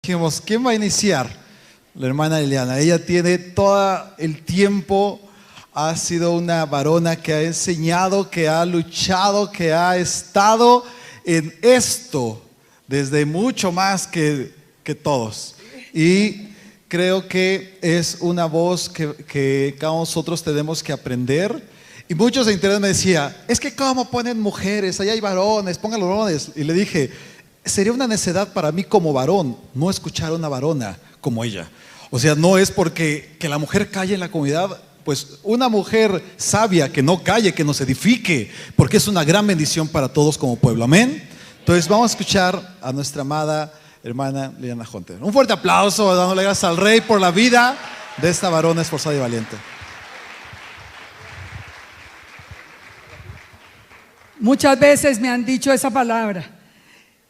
Dijimos, ¿quién va a iniciar? La hermana Liliana. Ella tiene todo el tiempo, ha sido una varona que ha enseñado, que ha luchado, que ha estado en esto desde mucho más que todos. Y creo que es una voz que cada uno de nosotros tenemos que aprender. Y muchos de internet me decían, es que cómo ponen mujeres, allá hay varones, pongan los varones. Y le dije, sería una necedad para mí como varón no escuchar a una varona como ella. O sea, no es porque que la mujer calle en la comunidad, pues una mujer sabia que no calle, que nos edifique, porque es una gran bendición para todos como pueblo. Amén. Entonces vamos a escuchar a nuestra amada hermana Liliana Hunter. Un fuerte aplauso, dándole gracias al Rey por la vida de esta varona esforzada y valiente. Muchas veces me han dicho esa palabra,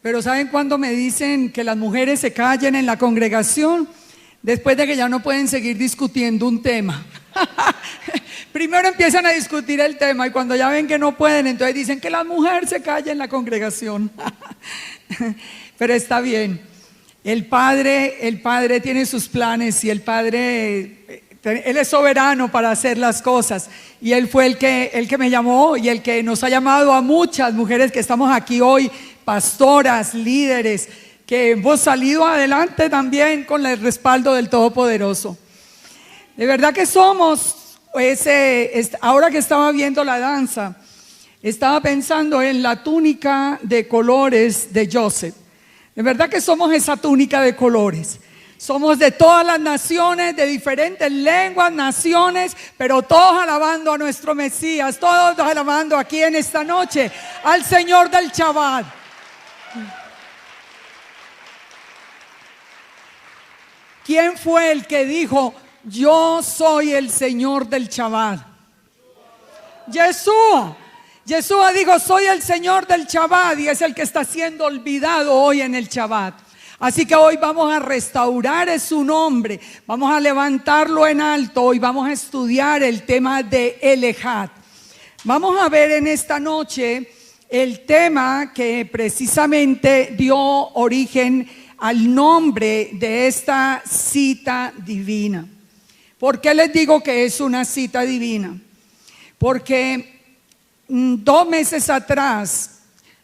pero ¿saben cuándo me dicen que las mujeres se callen en la congregación? Después de que ya no pueden seguir discutiendo un tema. Primero empiezan a discutir el tema y cuando ya ven que no pueden, entonces dicen que la mujer se calle en la congregación. Pero está bien. El Padre tiene sus planes y el Padre, Él es soberano para hacer las cosas. Y Él fue el que me llamó y el que nos ha llamado a muchas mujeres que estamos aquí hoy, pastoras, líderes, que hemos salido adelante también con el respaldo del Todopoderoso. De verdad que somos, ahora que estaba viendo la danza, estaba pensando en la túnica de colores de Joseph. De verdad que somos esa túnica de colores. Somos de todas las naciones, de diferentes lenguas, naciones, pero todos alabando a nuestro Mesías, todos alabando aquí en esta noche al Señor del Shabbat. ¿Quién fue el que dijo, yo soy el Señor del Shabbat? Yeshua. Yeshua dijo, soy el Señor del Shabbat, y es el que está siendo olvidado hoy en el Shabbat. Así que hoy vamos a restaurar su nombre, vamos a levantarlo en alto. Hoy vamos a estudiar el tema de Elejat. Vamos a ver en esta noche el tema que precisamente dio origen al nombre de esta cita divina. ¿Por qué les digo que es una cita divina? Porque 2 meses atrás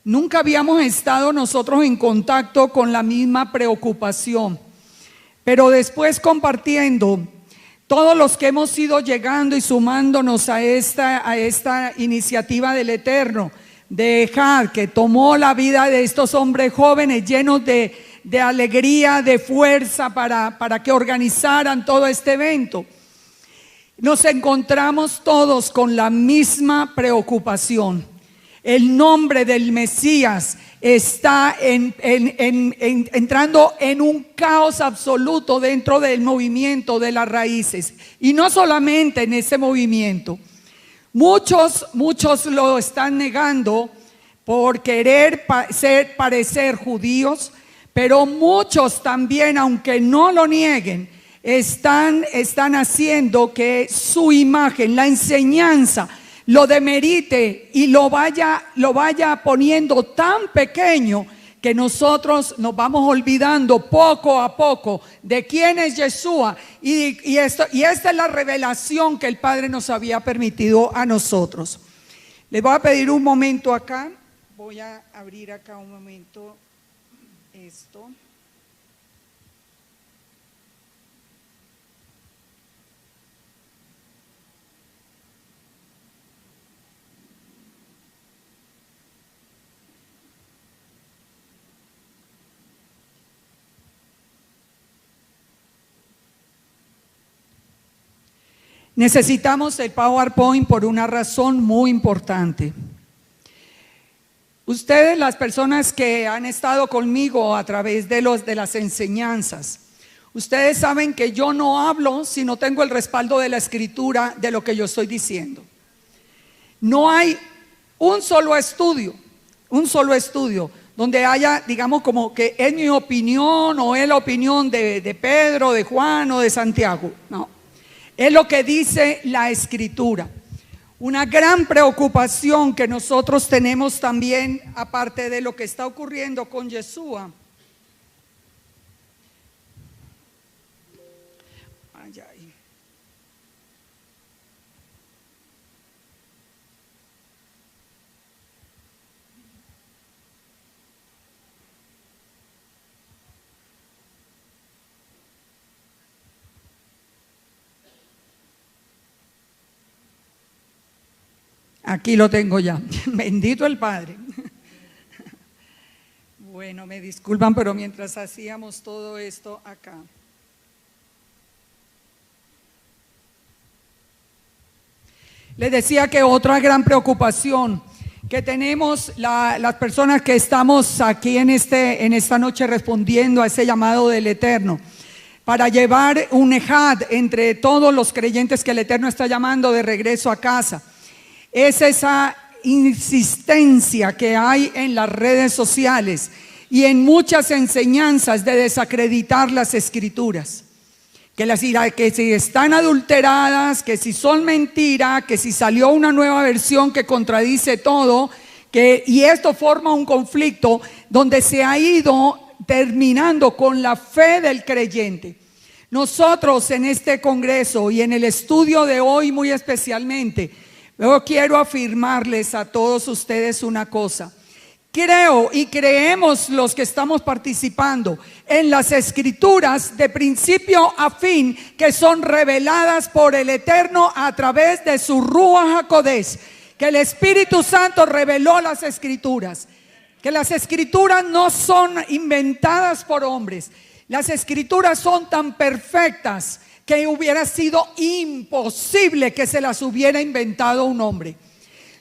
nunca habíamos estado nosotros en contacto con la misma preocupación, pero después compartiendo, todos los que hemos ido llegando y sumándonos a esta iniciativa del Eterno, de Ejad, que tomó la vida de estos hombres jóvenes llenos de alegría, de fuerza para que organizaran todo este evento, nos encontramos todos con la misma preocupación. El nombre del Mesías está entrando en un caos absoluto dentro del movimiento de las raíces. Y no solamente en ese movimiento. Muchos lo están negando por querer parecer judíos, pero muchos también, aunque no lo nieguen, están haciendo que su imagen, la enseñanza, lo demerite y lo vaya poniendo tan pequeño que nosotros nos vamos olvidando poco a poco de quién es Yeshua. Y esta es la revelación que el Padre nos había permitido a nosotros. Les voy a pedir un momento acá. Voy a abrir acá un momento esto. Necesitamos el PowerPoint por una razón muy importante. Ustedes, las personas que han estado conmigo a través de las enseñanzas, ustedes saben que yo no hablo si no tengo el respaldo de la Escritura de lo que yo estoy diciendo. No hay un solo estudio donde haya, digamos, como que es mi opinión o es la opinión de Pedro, de Juan o de Santiago. No. Es lo que dice la Escritura. Una gran preocupación que nosotros tenemos también, aparte de lo que está ocurriendo con Yeshua, Ay, ay. Aquí lo tengo ya. Bendito el Padre. Bueno, me disculpan, pero mientras hacíamos todo esto acá. Les decía que otra gran preocupación que tenemos las personas que estamos aquí en esta noche respondiendo a ese llamado del Eterno, para llevar un ejad entre todos los creyentes que el Eterno está llamando de regreso a casa, es esa insistencia que hay en las redes sociales y en muchas enseñanzas de desacreditar las escrituras. Que si están adulteradas, que si son mentira, que si salió una nueva versión que contradice todo, y esto forma un conflicto donde se ha ido terminando con la fe del creyente. Nosotros en este congreso y en el estudio de hoy muy especialmente, yo quiero afirmarles a todos ustedes una cosa. Creo y creemos los que estamos participando en las escrituras de principio a fin, que son reveladas por el Eterno a través de su Ruach HaKodesh, que el Espíritu Santo reveló las escrituras, que las escrituras no son inventadas por hombres. Las escrituras son tan perfectas que hubiera sido imposible que se las hubiera inventado un hombre.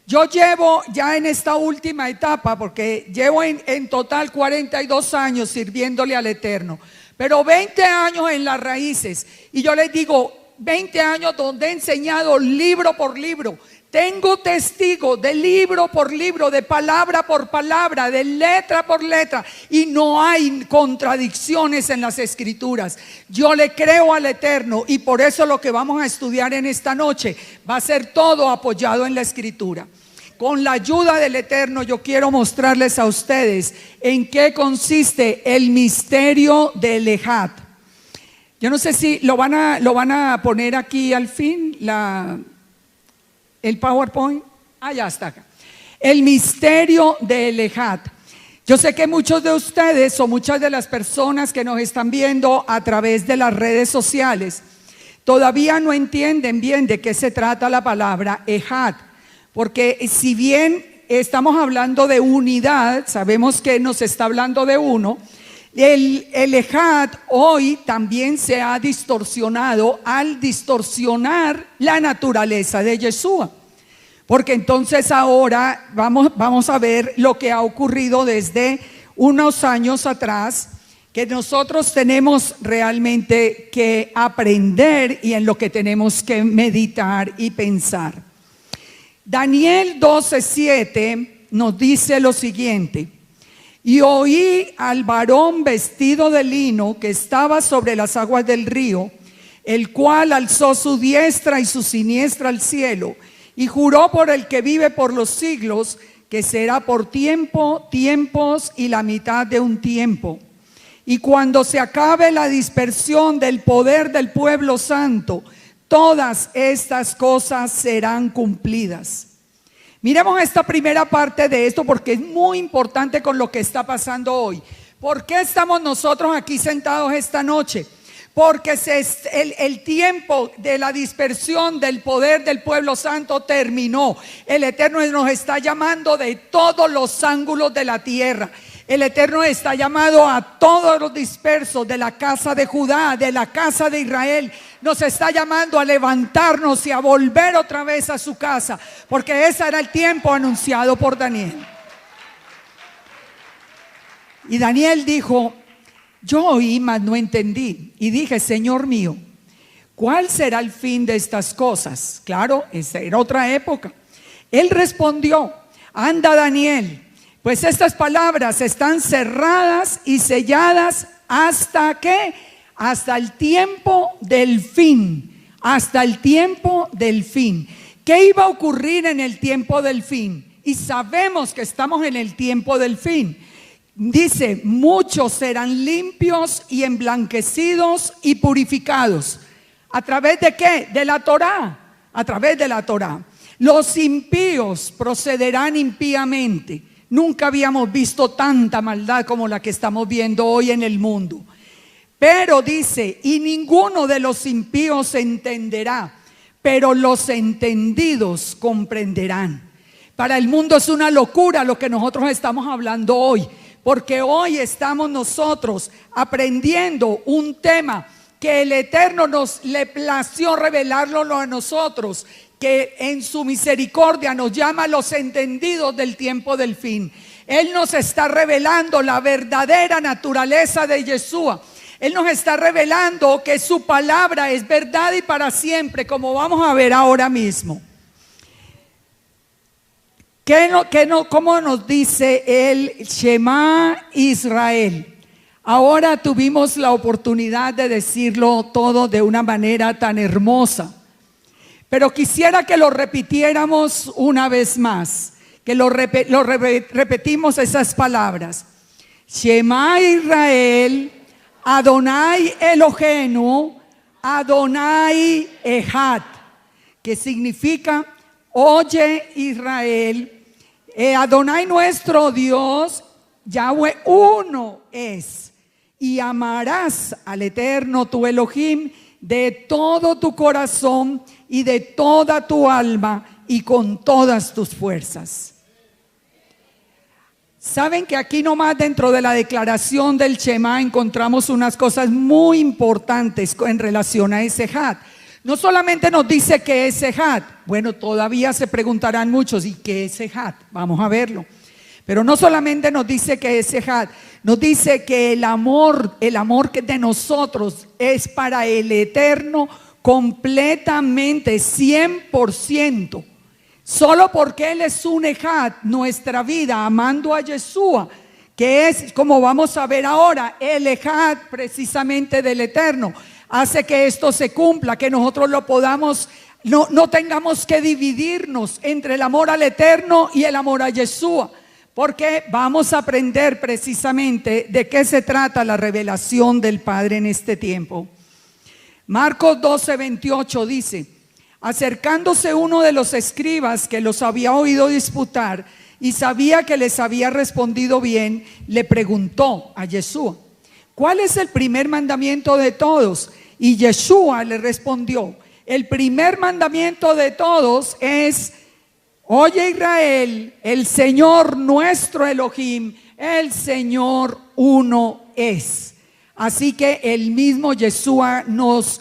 Yo llevo ya en esta última etapa, porque llevo en total 42 años sirviéndole al Eterno, pero 20 años en las raíces, y yo les digo, 20 años donde he enseñado libro por libro. Tengo testigo de libro por libro, de palabra por palabra, de letra por letra, y no hay contradicciones en las escrituras. Yo le creo al Eterno, y por eso lo que vamos a estudiar en esta noche va a ser todo apoyado en la escritura. Con la ayuda del Eterno yo quiero mostrarles a ustedes en qué consiste el misterio del Ejad. Yo no sé si lo van a poner aquí al fin, el PowerPoint. Ya está acá. El misterio del Ejad. Yo sé que muchos de ustedes o muchas de las personas que nos están viendo a través de las redes sociales todavía no entienden bien de qué se trata la palabra Ejad. Porque si bien estamos hablando de unidad, sabemos que nos está hablando de uno, el Ejad hoy también se ha distorsionado al distorsionar la naturaleza de Yeshua. Porque entonces ahora vamos a ver lo que ha ocurrido desde unos años atrás, que nosotros tenemos realmente que aprender y en lo que tenemos que meditar y pensar. Daniel 12:7 nos dice lo siguiente: y oí al varón vestido de lino que estaba sobre las aguas del río, el cual alzó su diestra y su siniestra al cielo, y juró por el que vive por los siglos, que será por tiempos y la mitad de un tiempo. Y cuando se acabe la dispersión del poder del pueblo santo, todas estas cosas serán cumplidas. Miremos esta primera parte de esto porque es muy importante con lo que está pasando hoy. ¿Por qué estamos nosotros aquí sentados esta noche? Porque el tiempo de la dispersión del poder del pueblo santo terminó. El Eterno nos está llamando de todos los ángulos de la tierra. El Eterno está llamado a todos los dispersos de la casa de Judá, de la casa de Israel. Nos está llamando a levantarnos y a volver otra vez a su casa, porque ese era el tiempo anunciado por Daniel. Y Daniel dijo: yo oí, mas no entendí. Y dije: Señor mío, ¿cuál será el fin de estas cosas? Claro, esa era otra época. Él respondió: anda, Daniel, pues estas palabras están cerradas y selladas hasta ¿qué? Hasta el tiempo del fin. Hasta el tiempo del fin. ¿Qué iba a ocurrir en el tiempo del fin? Y sabemos que estamos en el tiempo del fin. Dice: muchos serán limpios y emblanquecidos y purificados. ¿A través de qué? De la Torá. A través de la Torá. Los impíos procederán impíamente. Nunca habíamos visto tanta maldad como la que estamos viendo hoy en el mundo. Pero dice, y ninguno de los impíos entenderá, pero los entendidos comprenderán. Para el mundo es una locura lo que nosotros estamos hablando hoy, porque hoy estamos nosotros aprendiendo un tema que el Eterno nos le plació revelarlo a nosotros, que en su misericordia nos llama a los entendidos del tiempo del fin. Él nos está revelando la verdadera naturaleza de Yeshua. Él nos está revelando que su palabra es verdad y para siempre, como vamos a ver ahora mismo. ¿Cómo nos dice el Shema Israel? Ahora tuvimos la oportunidad de decirlo todo de una manera tan hermosa, pero quisiera que lo repitiéramos una vez más, que repetimos esas palabras. Shema Israel, Adonai Eloheinu, Adonai Echad, que significa, oye Israel, Adonai nuestro Dios, Yahweh uno es, y amarás al Eterno tu Elohim de todo tu corazón y de toda tu alma y con todas tus fuerzas. Saben que aquí nomás dentro de la declaración del Shema encontramos unas cosas muy importantes en relación a ese Echad. No solamente nos dice que es Echad, bueno, todavía se preguntarán muchos, ¿y qué es Echad? Vamos a verlo. Pero no solamente nos dice que es Echad, nos dice que el amor que de nosotros es para el Eterno completamente, 100%. Solo porque Él es un Echad, nuestra vida amando a Yeshua, que es, como vamos a ver ahora, el Echad precisamente del Eterno, hace que esto se cumpla, que nosotros lo podamos, no tengamos que dividirnos entre el amor al Eterno y el amor a Yeshua, porque vamos a aprender precisamente de qué se trata la revelación del Padre en este tiempo. Marcos 12:28 dice: acercándose uno de los escribas que los había oído disputar y sabía que les había respondido bien, le preguntó a Yeshua: ¿cuál es el primer mandamiento de todos? Y Yeshua le respondió: el primer mandamiento de todos es: oye Israel, el Señor nuestro Elohim, el Señor uno es. Así que el mismo Yeshua nos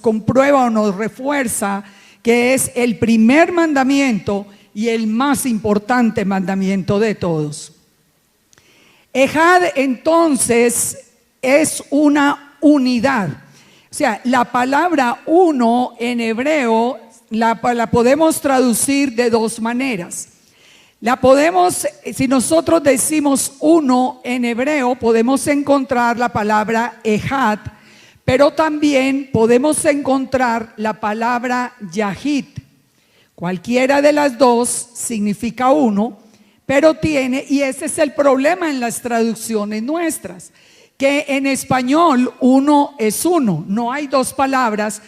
comprueba o nos refuerza que es el primer mandamiento y el más importante mandamiento de todos. Echad entonces es una unidad. O sea, la palabra uno en hebreo la podemos traducir de dos maneras. Si nosotros decimos uno en hebreo, podemos encontrar la palabra Echad, pero también podemos encontrar la palabra Yahid. Cualquiera de las dos significa uno, pero y ese es el problema en las traducciones nuestras, que en español uno es uno, no hay dos palabras,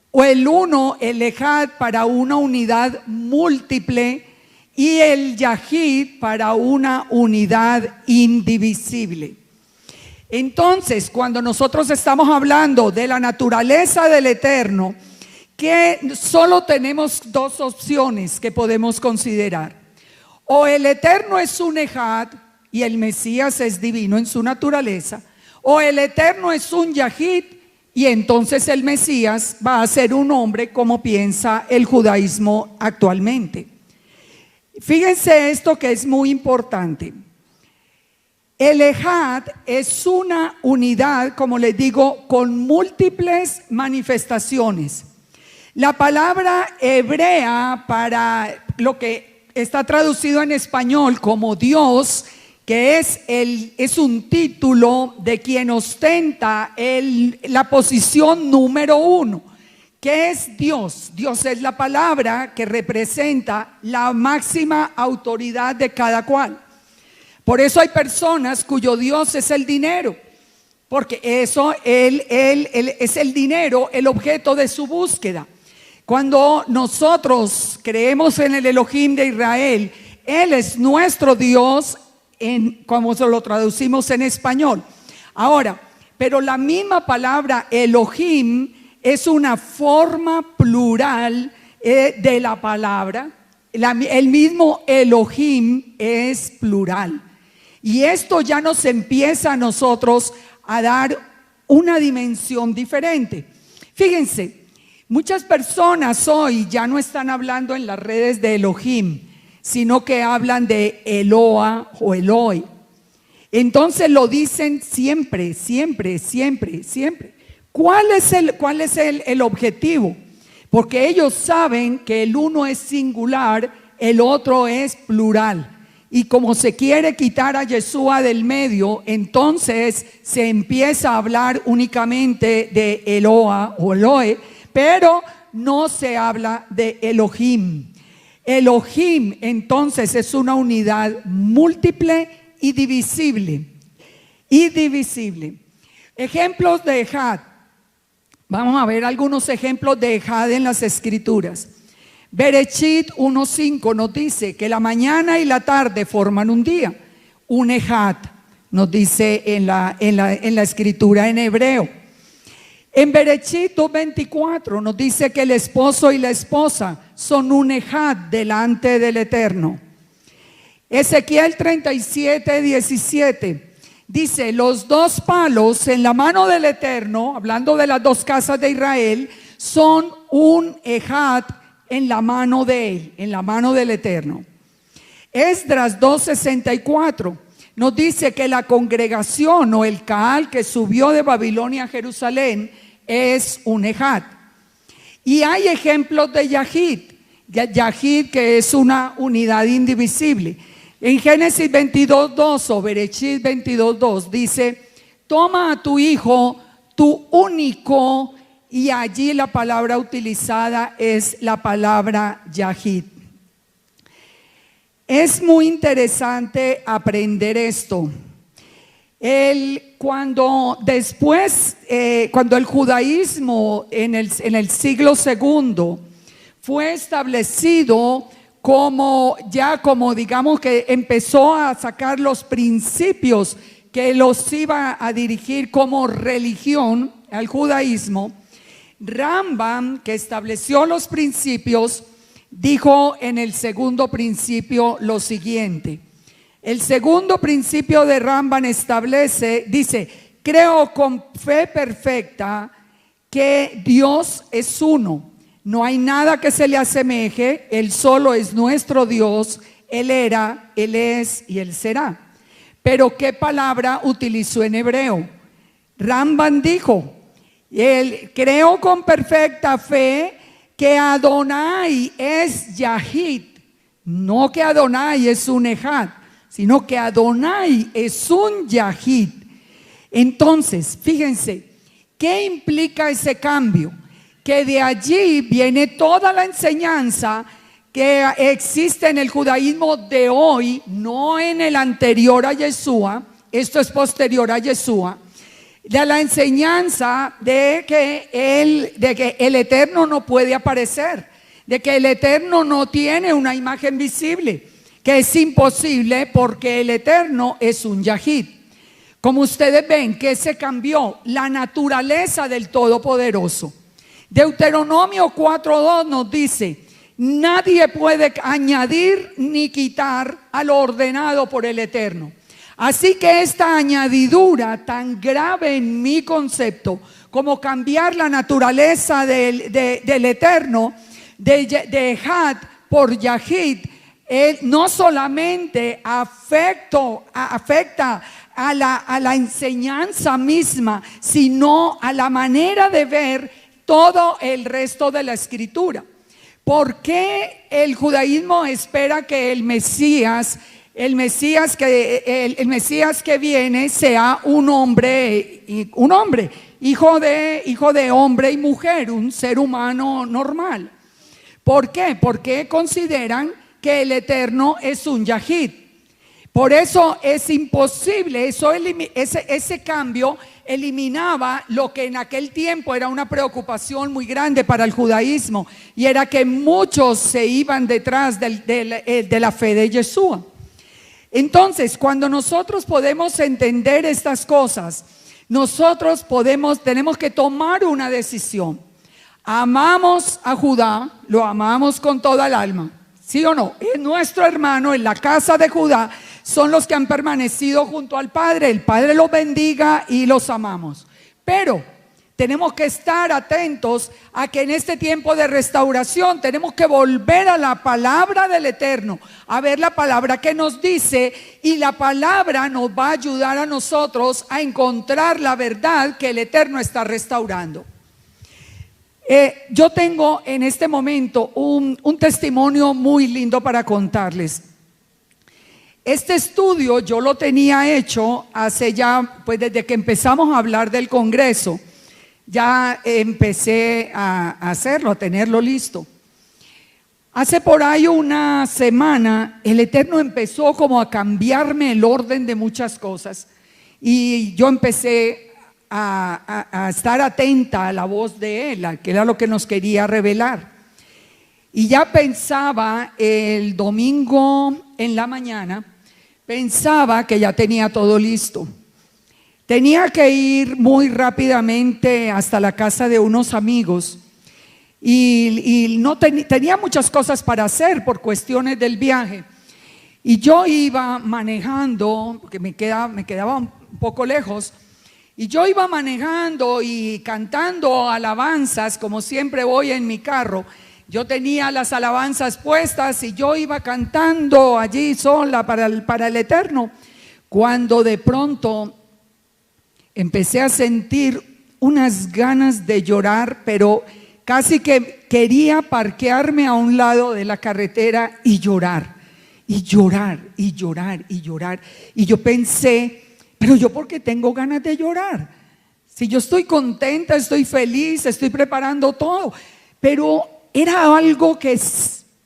o el uno, el Echad, para una unidad múltiple, y el Yahid para una unidad indivisible. Entonces, cuando nosotros estamos hablando de la naturaleza del Eterno, que solo tenemos dos opciones que podemos considerar. O el Eterno es un Echad y el Mesías es divino en su naturaleza, o el Eterno es un Yahid y entonces el Mesías va a ser un hombre, como piensa el judaísmo actualmente. Fíjense esto que es muy importante. El Echad es una unidad, como les digo, con múltiples manifestaciones. La palabra hebrea para lo que está traducido en español como Dios, que es un título de quien ostenta la posición número uno. ¿Qué es Dios? Dios es la palabra que representa la máxima autoridad de cada cual. Por eso hay personas cuyo Dios es el dinero, porque eso, él es el dinero, el objeto de su búsqueda. Cuando nosotros creemos en el Elohim de Israel, Él es nuestro Dios, como se lo traducimos en español. Ahora, pero la misma palabra Elohim es una forma plural de la palabra. El mismo Elohim es plural. Y esto ya nos empieza a nosotros a dar una dimensión diferente. Fíjense, muchas personas hoy ya no están hablando en las redes de Elohim, sino que hablan de Eloa o Eloi. Entonces lo dicen siempre, siempre, siempre, siempre. ¿Cuál es el objetivo? Porque ellos saben que el uno es singular, el otro es plural. Y como se quiere quitar a Yeshua del medio, entonces se empieza a hablar únicamente de Eloa o Eloe, pero no se habla de Elohim. Elohim entonces es una unidad múltiple y divisible. Ejemplos de Ejad. Vamos a ver algunos ejemplos de Ejad en las Escrituras. Bereshit 1:5 nos dice que la mañana y la tarde forman un día, un Ejad, nos dice en la escritura en hebreo. En Bereshit 2:24 nos dice que el esposo y la esposa son un Ejad delante del Eterno. Ezequiel 37:17 dice: los dos palos en la mano del Eterno, hablando de las dos casas de Israel, son un Ejad en la mano de él, en la mano del Eterno. Esdras 2:64 nos dice que la congregación o el Caal que subió de Babilonia a Jerusalén es un Ejad. Y hay ejemplos de Yahid, que es una unidad indivisible. En Génesis 22:2 o Bereshit 22:2 dice: toma a tu hijo, tu único. Y allí la palabra utilizada es la palabra Yahid. Es muy interesante aprender esto. Cuando el judaísmo en el siglo II fue establecido como digamos que empezó a sacar los principios que los iba a dirigir como religión al judaísmo, Rambam, que estableció los principios, dijo en el segundo principio lo siguiente. El segundo principio de Rambam dice: creo con fe perfecta que Dios es uno, no hay nada que se le asemeje, Él solo es nuestro Dios, Él era, Él es y Él será. Pero ¿qué palabra utilizó en hebreo? Rambam dijo: creo con perfecta fe que Adonai es Yahid, no que Adonai es un Ejad, sino que Adonai es un Yahid. Entonces, fíjense, ¿qué implica ese cambio? Que de allí viene toda la enseñanza que existe en el judaísmo de hoy, no en el anterior a Yeshua, esto es posterior a Yeshua, de la enseñanza de que el Eterno no puede aparecer, de que el Eterno no tiene una imagen visible, que es imposible porque el Eterno es un Yahid. Como ustedes ven que se cambió la naturaleza del Todopoderoso. Deuteronomio 4:2 nos dice: nadie puede añadir ni quitar a lo ordenado por el Eterno. Así que esta añadidura tan grave en mi concepto como cambiar la naturaleza del Eterno, de Ejad por Yahid, no solamente afecta a la enseñanza misma, sino a la manera de ver todo el resto de la escritura. ¿Por qué el judaísmo espera que el Mesías que viene sea un hombre, hijo de hombre y mujer, un ser humano normal? ¿Por qué? Porque consideran que el Eterno es un Yahid. Por eso es imposible, ese cambio eliminaba lo que en aquel tiempo era una preocupación muy grande para el judaísmo, y era que muchos se iban detrás de la fe de Yeshua. Entonces, cuando nosotros podemos entender estas cosas, nosotros tenemos que tomar una decisión. Amamos a Judá, lo amamos con toda el alma, ¿sí o no? Es nuestro hermano, en la casa de Judá son los que han permanecido junto al Padre. El Padre los bendiga y los amamos. Pero tenemos que estar atentos a que en este tiempo de restauración tenemos que volver a la palabra del Eterno, a ver la palabra que nos dice, y la palabra nos va a ayudar a nosotros a encontrar la verdad que el Eterno está restaurando. Yo tengo en este momento un testimonio muy lindo para contarles. Este estudio yo lo tenía hecho hace ya, pues desde que empezamos a hablar del Congreso, ya empecé a hacerlo, a tenerlo listo. Hace por ahí una semana, el Eterno empezó como a cambiarme el orden de muchas cosas, y yo empecé a estar atenta a la voz de Él, que era lo que nos quería revelar. Y ya pensaba el domingo en la mañana, pensaba que ya tenía todo listo. Tenía que ir muy rápidamente hasta la casa de unos amigos y no tenía muchas cosas para hacer por cuestiones del viaje. Y yo iba manejando, porque me quedaba un poco lejos, y yo iba manejando y cantando alabanzas, como siempre voy en mi carro. Yo tenía las alabanzas puestas y yo iba cantando allí sola para el Eterno, cuando de pronto empecé a sentir unas ganas de llorar, pero casi que quería parquearme a un lado de la carretera y llorar, y llorar, y llorar, y llorar. Y yo pensé, pero yo, ¿por qué tengo ganas de llorar? Si yo estoy contenta, estoy feliz, estoy preparando todo. Pero era algo que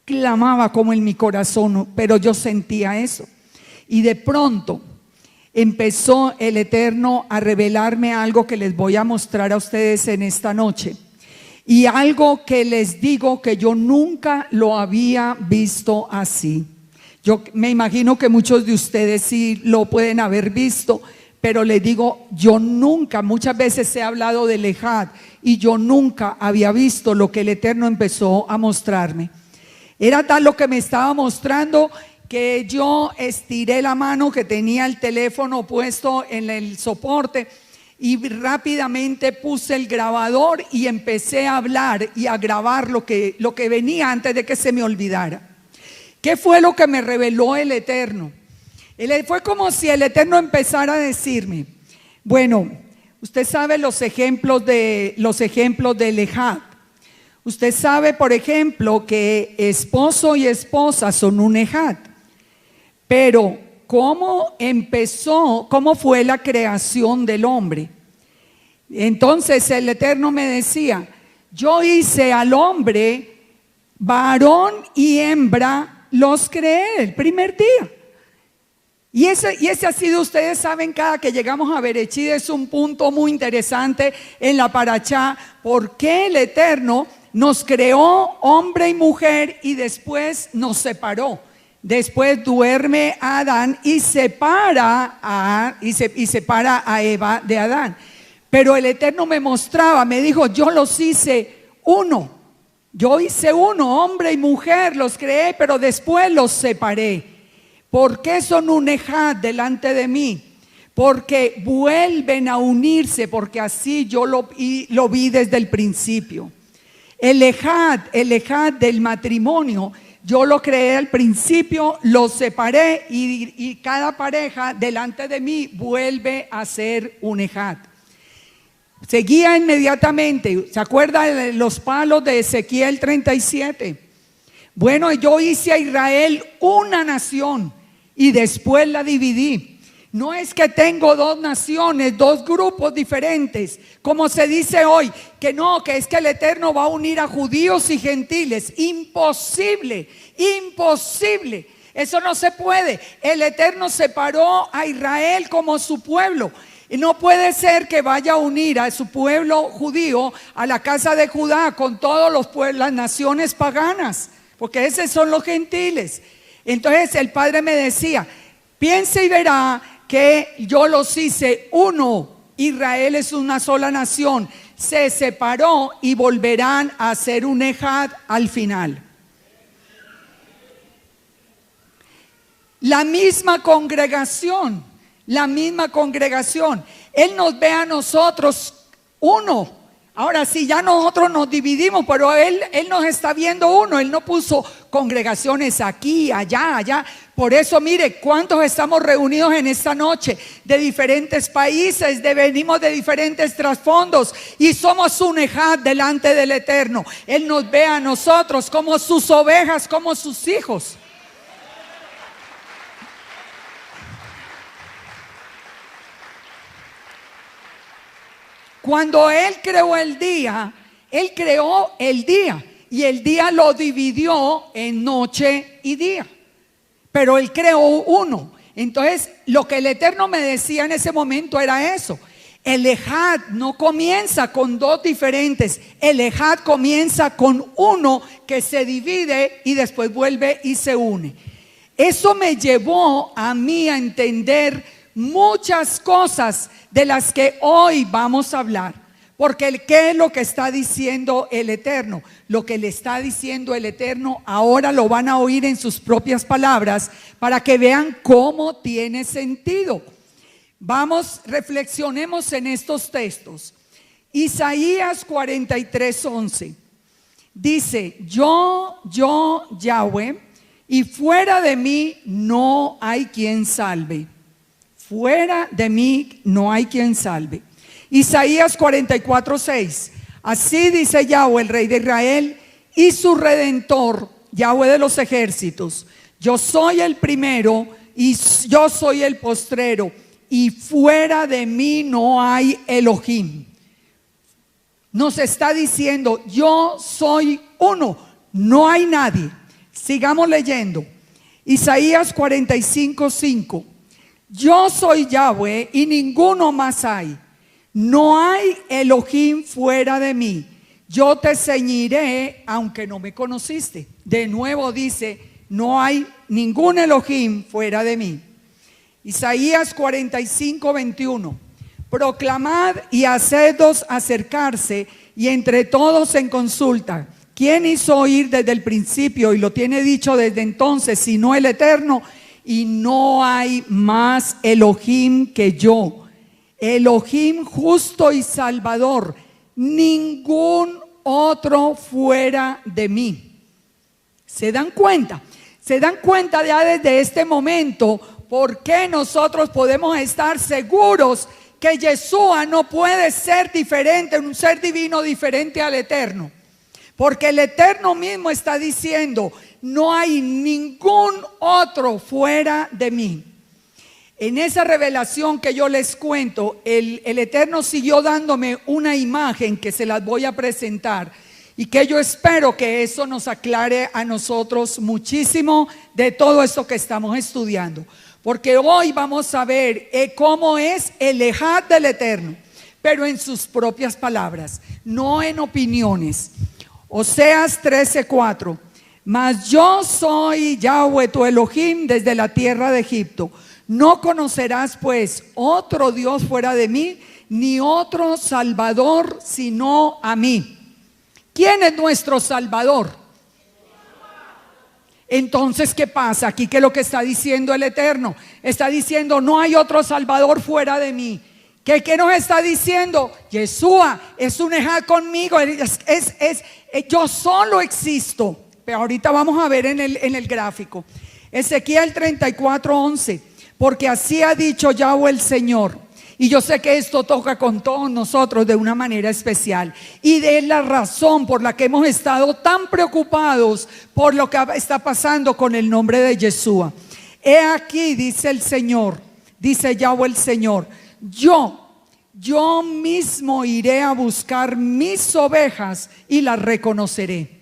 clamaba como en mi corazón, pero yo sentía eso. Y de pronto empezó el Eterno a revelarme algo que les voy a mostrar a ustedes en esta noche. Y algo que les digo que yo nunca lo había visto así. Yo me imagino que muchos de ustedes sí lo pueden haber visto, pero les digo, yo nunca, muchas veces he hablado del Ejad y yo nunca había visto lo que el Eterno empezó a mostrarme. Era tal lo que me estaba mostrando que yo estiré la mano, que tenía el teléfono puesto en el soporte, y rápidamente puse el grabador y empecé a hablar y a grabar lo que venía antes de que se me olvidara. ¿Qué fue lo que me reveló el Eterno? Fue como si el Eterno empezara a decirme, bueno, usted sabe los ejemplos del Ejad. Usted sabe, por ejemplo, que esposo y esposa son un Ejad. Pero ¿cómo empezó? ¿Cómo fue la creación del hombre? Entonces el Eterno me decía, yo hice al hombre varón y hembra, los creé el primer día. Y ese ha sido, ustedes saben, cada que llegamos a Berechit es un punto muy interesante en la parashá, porque el Eterno nos creó hombre y mujer y después nos separó. Después duerme a Adán y separa a Eva de Adán. Pero el Eterno me mostraba, me dijo, yo los hice uno. Yo hice uno, hombre y mujer, los creé, pero después los separé. ¿Por qué son un Ejad delante de mí? Porque vuelven a unirse, porque así yo lo vi desde el principio. El Ejad del matrimonio, yo lo creé al principio, lo separé y cada pareja delante de mí vuelve a ser un Ejad. Seguía inmediatamente, ¿se acuerda de los palos de Ezequiel 37? Bueno, yo hice a Israel una nación y después la dividí. No es que tengo dos naciones, dos grupos diferentes, como se dice hoy, que no, que es que el Eterno va a unir a judíos y gentiles. Imposible, imposible. Eso no se puede. El Eterno separó a Israel como su pueblo. Y no puede ser que vaya a unir a su pueblo judío a la casa de Judá con todas las naciones paganas, porque esos son los gentiles. Entonces el Padre me decía, piense y verá que yo los hice uno. Israel es una sola nación, se separó y volverán a ser un ejad al final. La misma congregación, Él nos ve a nosotros uno. Ahora sí, ya nosotros nos dividimos, pero Él nos está viendo uno. Él no puso congregaciones aquí, allá. Por eso, mire, ¿cuántos estamos reunidos en esta noche? De diferentes países, venimos de diferentes trasfondos y somos un ejad delante del Eterno. Él nos ve a nosotros como sus ovejas, como sus hijos. Cuando Él creó el día y el día lo dividió en noche y día, pero Él creó uno. Entonces lo que el Eterno me decía en ese momento era eso: el ejad no comienza con dos diferentes, el ejad comienza con uno que se divide y después vuelve y se une. Eso me llevó a mí a entender muchas cosas de las que hoy vamos a hablar. Porque ¿qué es lo que está diciendo el Eterno? Lo que le está diciendo el Eterno ahora lo van a oír en sus propias palabras para que vean cómo tiene sentido. Vamos, reflexionemos en estos textos. Isaías 43:11 dice: yo Yahweh, y fuera de mí no hay quien salve. Fuera de mí no hay quien salve. Isaías 44:6. Así dice Yahweh, el Rey de Israel y su Redentor, Yahweh de los ejércitos: yo soy el primero y yo soy el postrero, y fuera de mí no hay Elohim. Nos está diciendo: yo soy uno, no hay nadie. Sigamos leyendo. Isaías 45:5. Yo soy Yahweh y ninguno más hay. No hay Elohim fuera de mí. Yo te ceñiré aunque no me conociste. De nuevo dice: no hay ningún Elohim fuera de mí. Isaías 45:21. Proclamad y hacedlos acercarse, y entre todos en consulta. ¿Quién hizo oír desde el principio y lo tiene dicho desde entonces, sino el Eterno? Y no hay más Elohim que yo, Elohim justo y salvador, ningún otro fuera de mí. ¿Se dan cuenta? ¿Se dan cuenta ya desde este momento por qué nosotros podemos estar seguros que Yeshua no puede ser diferente, un ser divino diferente al Eterno? Porque el Eterno mismo está diciendo: no hay ningún otro fuera de mí. En esa revelación que yo les cuento, el Eterno siguió dándome una imagen que se las voy a presentar, y que yo espero que eso nos aclare a nosotros muchísimo de todo esto que estamos estudiando. Porque hoy vamos a ver cómo es el ejad del Eterno, pero en sus propias palabras, no en opiniones. Oseas 13:4. Mas yo soy Yahweh tu Elohim desde la tierra de Egipto. No conocerás pues otro Dios fuera de mí, ni otro Salvador sino a mí. ¿Quién es nuestro Salvador? Entonces, ¿qué pasa aquí? ¿Qué es lo que está diciendo el Eterno? Está diciendo: no hay otro Salvador fuera de mí. ¿Qué nos está diciendo? Yeshua es un ejad conmigo, yo solo existo. Pero ahorita vamos a ver en el gráfico. Ezequiel 34:11. Porque así ha dicho Yahweh el Señor. Y yo sé que esto toca con todos nosotros de una manera especial. Y de la razón por la que hemos estado tan preocupados por lo que está pasando con el nombre de Yeshua. He aquí, dice el Señor, dice Yahweh el Señor: yo mismo iré a buscar mis ovejas y las reconoceré.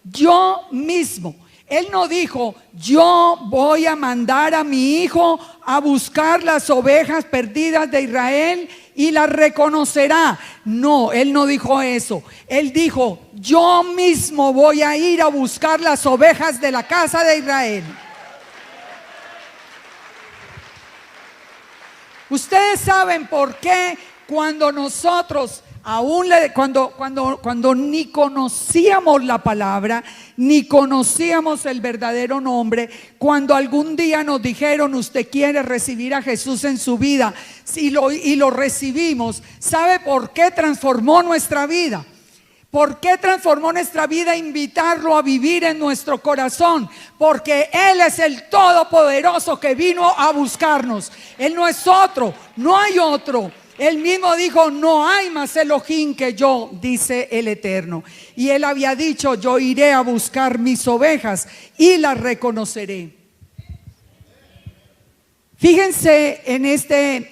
Yo mismo. Él no dijo, yo voy a mandar a mi hijo a buscar las ovejas perdidas de Israel y las reconocerá. No, Él no dijo eso. Él dijo, yo mismo voy a ir a buscar las ovejas de la casa de Israel. Ustedes saben por qué cuando nosotros cuando ni conocíamos la palabra, ni conocíamos el verdadero nombre, cuando algún día nos dijeron, usted quiere recibir a Jesús en su vida, y lo recibimos, ¿sabe por qué transformó nuestra vida? ¿Por qué transformó nuestra vida? Invitarlo a vivir en nuestro corazón, porque Él es el Todopoderoso que vino a buscarnos. Él no es otro, no hay otro. Él mismo dijo, no hay más Elohim que yo, dice el Eterno. Y Él había dicho, yo iré a buscar mis ovejas y las reconoceré. Fíjense en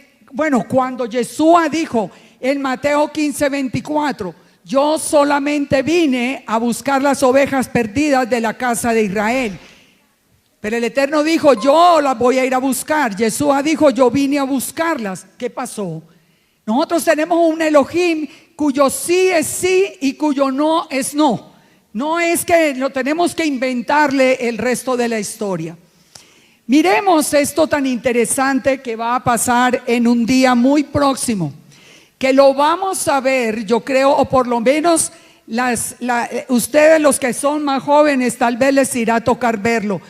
cuando Yeshua dijo en Mateo 15:24, yo solamente vine a buscar las ovejas perdidas de la casa de Israel. Pero el Eterno dijo, yo las voy a ir a buscar. Yeshua dijo, yo vine a buscarlas. ¿Qué pasó? Nosotros tenemos un Elohim cuyo sí es sí y cuyo no es no. No es que lo tenemos que inventarle el resto de la historia. Miremos esto tan interesante que va a pasar en un día muy próximo, que lo vamos a ver, yo creo, o por lo menos ustedes los que son más jóvenes tal vez les irá a tocar verlo.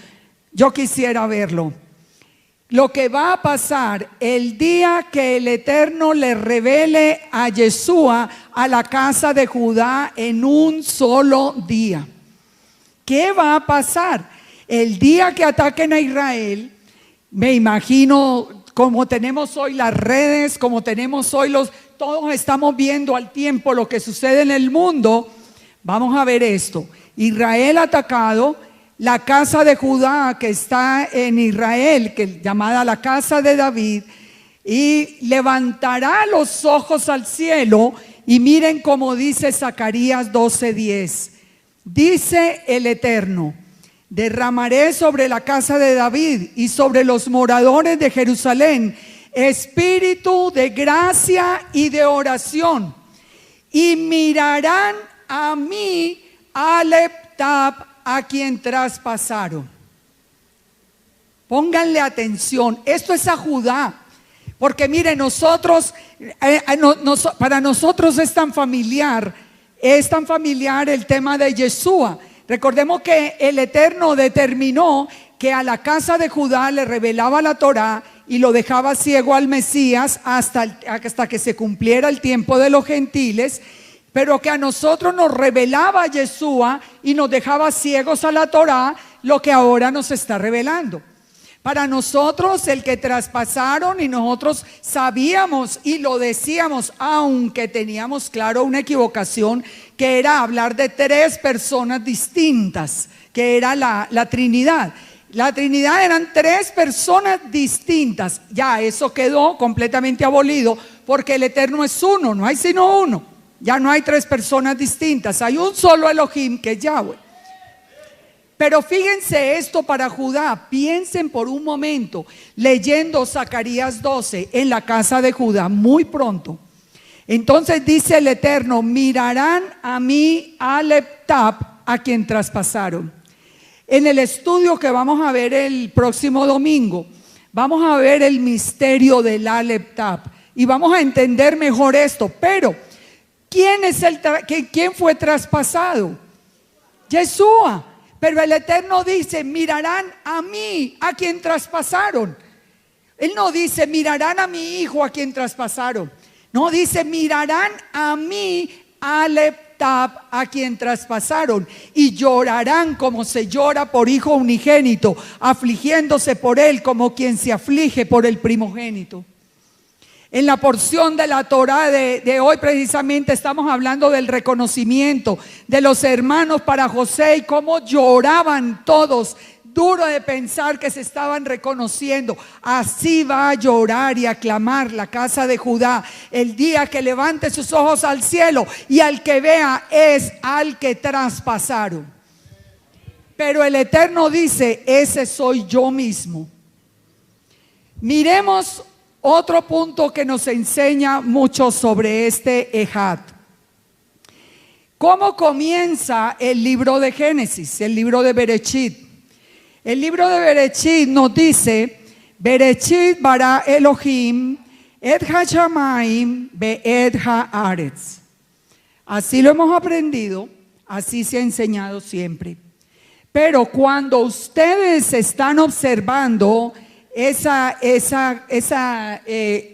Yo quisiera verlo. Lo que va a pasar el día que el Eterno le revele a Yeshua a la casa de Judá en un solo día. ¿Qué va a pasar? El día que ataquen a Israel, me imagino, como tenemos hoy las redes, como tenemos hoy todos estamos viendo al tiempo lo que sucede en el mundo. Vamos a ver esto. Israel atacado. La casa de Judá que está en Israel, que es llamada la casa de David, y levantará los ojos al cielo, y miren cómo dice Zacarías 12:10. Dice el Eterno, derramaré sobre la casa de David y sobre los moradores de Jerusalén espíritu de gracia y de oración, y mirarán a mí, Alep Tab, a quien traspasaron. Pónganle atención, esto es a Judá, porque mire, para nosotros es tan familiar el tema de Yeshua. Recordemos que el Eterno determinó que a la casa de Judá le revelaba la Torá y lo dejaba ciego al Mesías hasta que se cumpliera el tiempo de los gentiles, pero que a nosotros nos revelaba Yeshua y nos dejaba ciegos a la Torá, lo que ahora nos está revelando. Para nosotros el que traspasaron, y nosotros sabíamos y lo decíamos, aunque teníamos claro una equivocación, que era hablar de tres personas distintas, que era la Trinidad. La Trinidad eran tres personas distintas. Ya eso quedó completamente abolido, porque el Eterno es uno, no hay sino uno. Ya no hay tres personas distintas, hay un solo Elohim que es Yahweh. Pero fíjense esto para Judá, piensen por un momento, leyendo Zacarías 12 en la casa de Judá, muy pronto. Entonces dice el Eterno, mirarán a mí, Alep Tab, a quien traspasaron. En el estudio que vamos a ver el próximo domingo, vamos a ver el misterio del Alep Tab y vamos a entender mejor esto, pero ¿quién fue traspasado? Yeshua. Pero el Eterno dice, mirarán a mí, a quien traspasaron. Él no dice, mirarán a mi hijo, a quien traspasaron. No, dice, mirarán a mí, Alep Tab, a quien traspasaron. Y llorarán como se llora por hijo unigénito, afligiéndose por él como quien se aflige por el primogénito. En la porción de la Torá de hoy precisamente estamos hablando del reconocimiento de los hermanos para José y cómo lloraban todos. Duro de pensar que se estaban reconociendo. Así va a llorar y a clamar la casa de Judá el día que levante sus ojos al cielo y al que vea es al que traspasaron. pero el Eterno dice, ese soy yo mismo. Miremos otro punto que nos enseña mucho sobre este Ejad. ¿Cómo comienza el libro de Génesis, el libro de Bereshit? El libro de Bereshit nos dice, Bereshit bara Elohim et ha-shamayim ve'et haaretz. Así lo hemos aprendido, así se ha enseñado siempre. Pero cuando ustedes están observando esa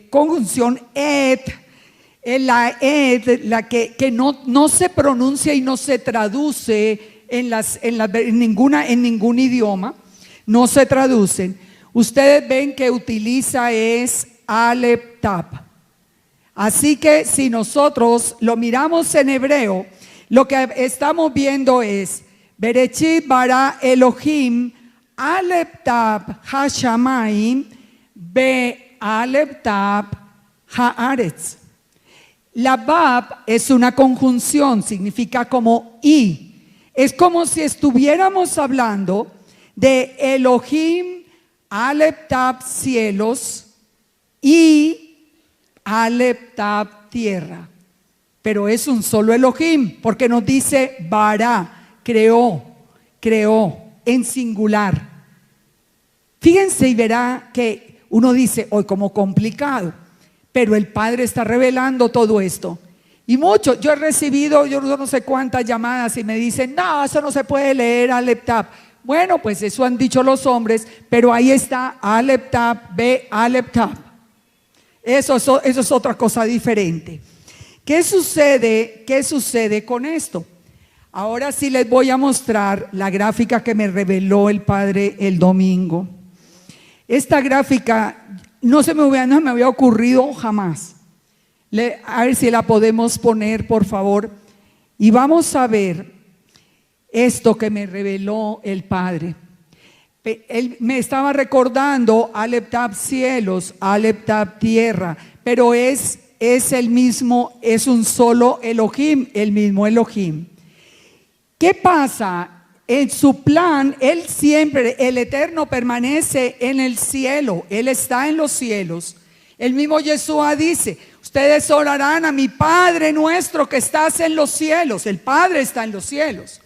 conjunción et, la et, la que no se pronuncia y no se traduce en ningún idioma, no se traducen. Ustedes ven que utiliza es Aleph Tap. Así que si nosotros lo miramos en hebreo, lo que estamos viendo es Bereshit bara Elohim Aleph Tap ha-shamayim be Aleph Tap haaretz. La Bab es una conjunción, significa como y. Es como si estuviéramos hablando de Elohim Aleph Tap cielos y Aleph Tap tierra. Pero es un solo Elohim, porque nos dice bara, creó en singular. Fíjense y verá que uno dice, hoy como complicado, pero el Padre está revelando todo esto. Y mucho, yo he recibido, yo no sé cuántas llamadas y me dicen, no, eso no se puede leer Aleph Tap. Bueno, pues eso han dicho los hombres, pero ahí está Aleph Tap, ve Aleph Tap. Eso es otra cosa diferente. ¿Qué sucede con esto? Ahora sí les voy a mostrar la gráfica que me reveló el Padre el domingo. Esta gráfica no me había ocurrido jamás. A ver si la podemos poner, por favor. Y vamos a ver esto que me reveló el Padre. Él me estaba recordando Aleph Tap cielos, Aleph Tap tierra, pero es el mismo, es un solo Elohim, el mismo Elohim. ¿Qué pasa? En su plan, Él siempre, el Eterno permanece en el cielo, Él está en los cielos. El mismo Yeshua dice, ustedes orarán a mi Padre nuestro que estás en los cielos. El Padre está en los cielos.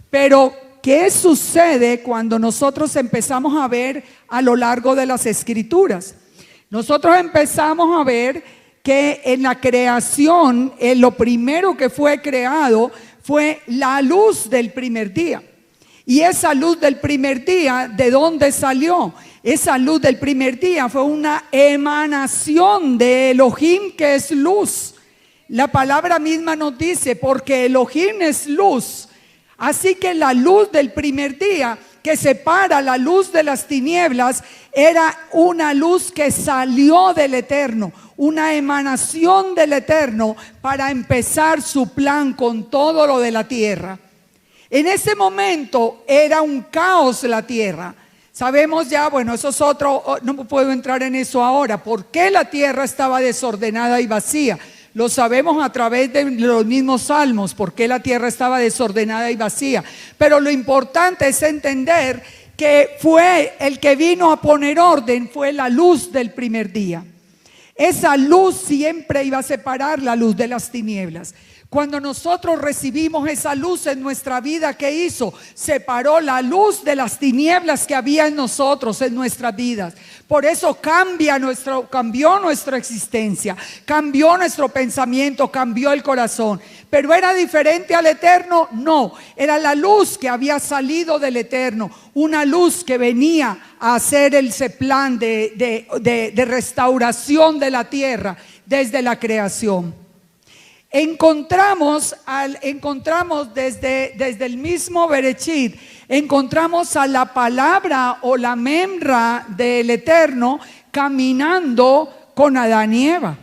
Pero, ¿qué sucede cuando nosotros empezamos a ver a lo largo de las Escrituras? Nosotros empezamos a ver que en la creación, lo primero que fue creado fue la luz del primer día. Y esa luz del primer día, ¿de dónde salió? Esa luz del primer día fue una emanación de Elohim, que es luz. La palabra misma nos dice, porque Elohim es luz. Así que la luz del primer día, que separa la luz de las tinieblas, era una luz que salió del Eterno, una emanación del Eterno para empezar su plan con todo lo de la tierra. En ese momento era un caos la tierra. Sabemos ya, bueno, eso es otro, no puedo entrar en eso ahora. ¿Por qué la tierra estaba desordenada y vacía? Lo sabemos a través de los mismos salmos, por qué la tierra estaba desordenada y vacía. Pero lo importante es entender que fue el que vino a poner orden, fue la luz del primer día. Esa luz siempre iba a separar la luz de las tinieblas. Cuando nosotros recibimos esa luz en nuestra vida, ¿qué hizo? Separó la luz de las tinieblas que había en nosotros, en nuestras vidas. Por eso cambió nuestra existencia, cambió nuestro pensamiento, cambió el corazón. ¿Pero era diferente al Eterno? No, era la luz que había salido del Eterno, una luz que venía a hacer ese plan de restauración de la tierra desde la creación. Encontramos desde el mismo Bereshit, encontramos a la palabra o la memra del Eterno caminando con Adán y Eva.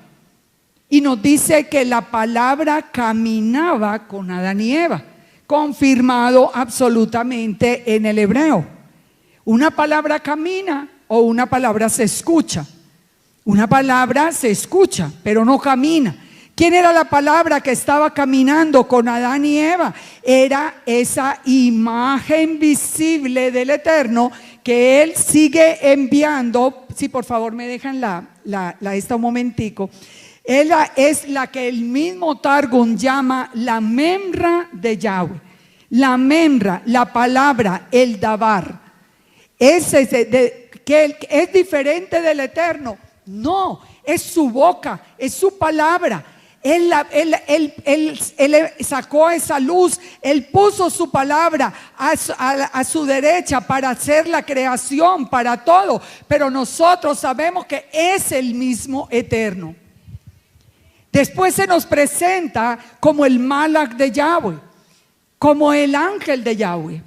Y nos dice que la palabra caminaba con Adán y Eva, confirmado absolutamente en el hebreo. Una palabra camina o una palabra se escucha. Una palabra se escucha, pero no camina. ¿Quién era la palabra que estaba caminando con Adán y Eva? Era esa imagen visible del Eterno que Él sigue enviando. Si por favor me dejan esta un momentico. Ella es la que el mismo Targum llama la memra de Yahweh. La memra, la palabra, el dabar. Que es diferente del Eterno. No, es su boca, es su palabra. Él sacó esa luz, Él puso su palabra a su derecha para hacer la creación, para todo. Pero nosotros sabemos que es el mismo Eterno. Después se nos presenta como el Malach de Yahweh, como el ángel de Yahweh,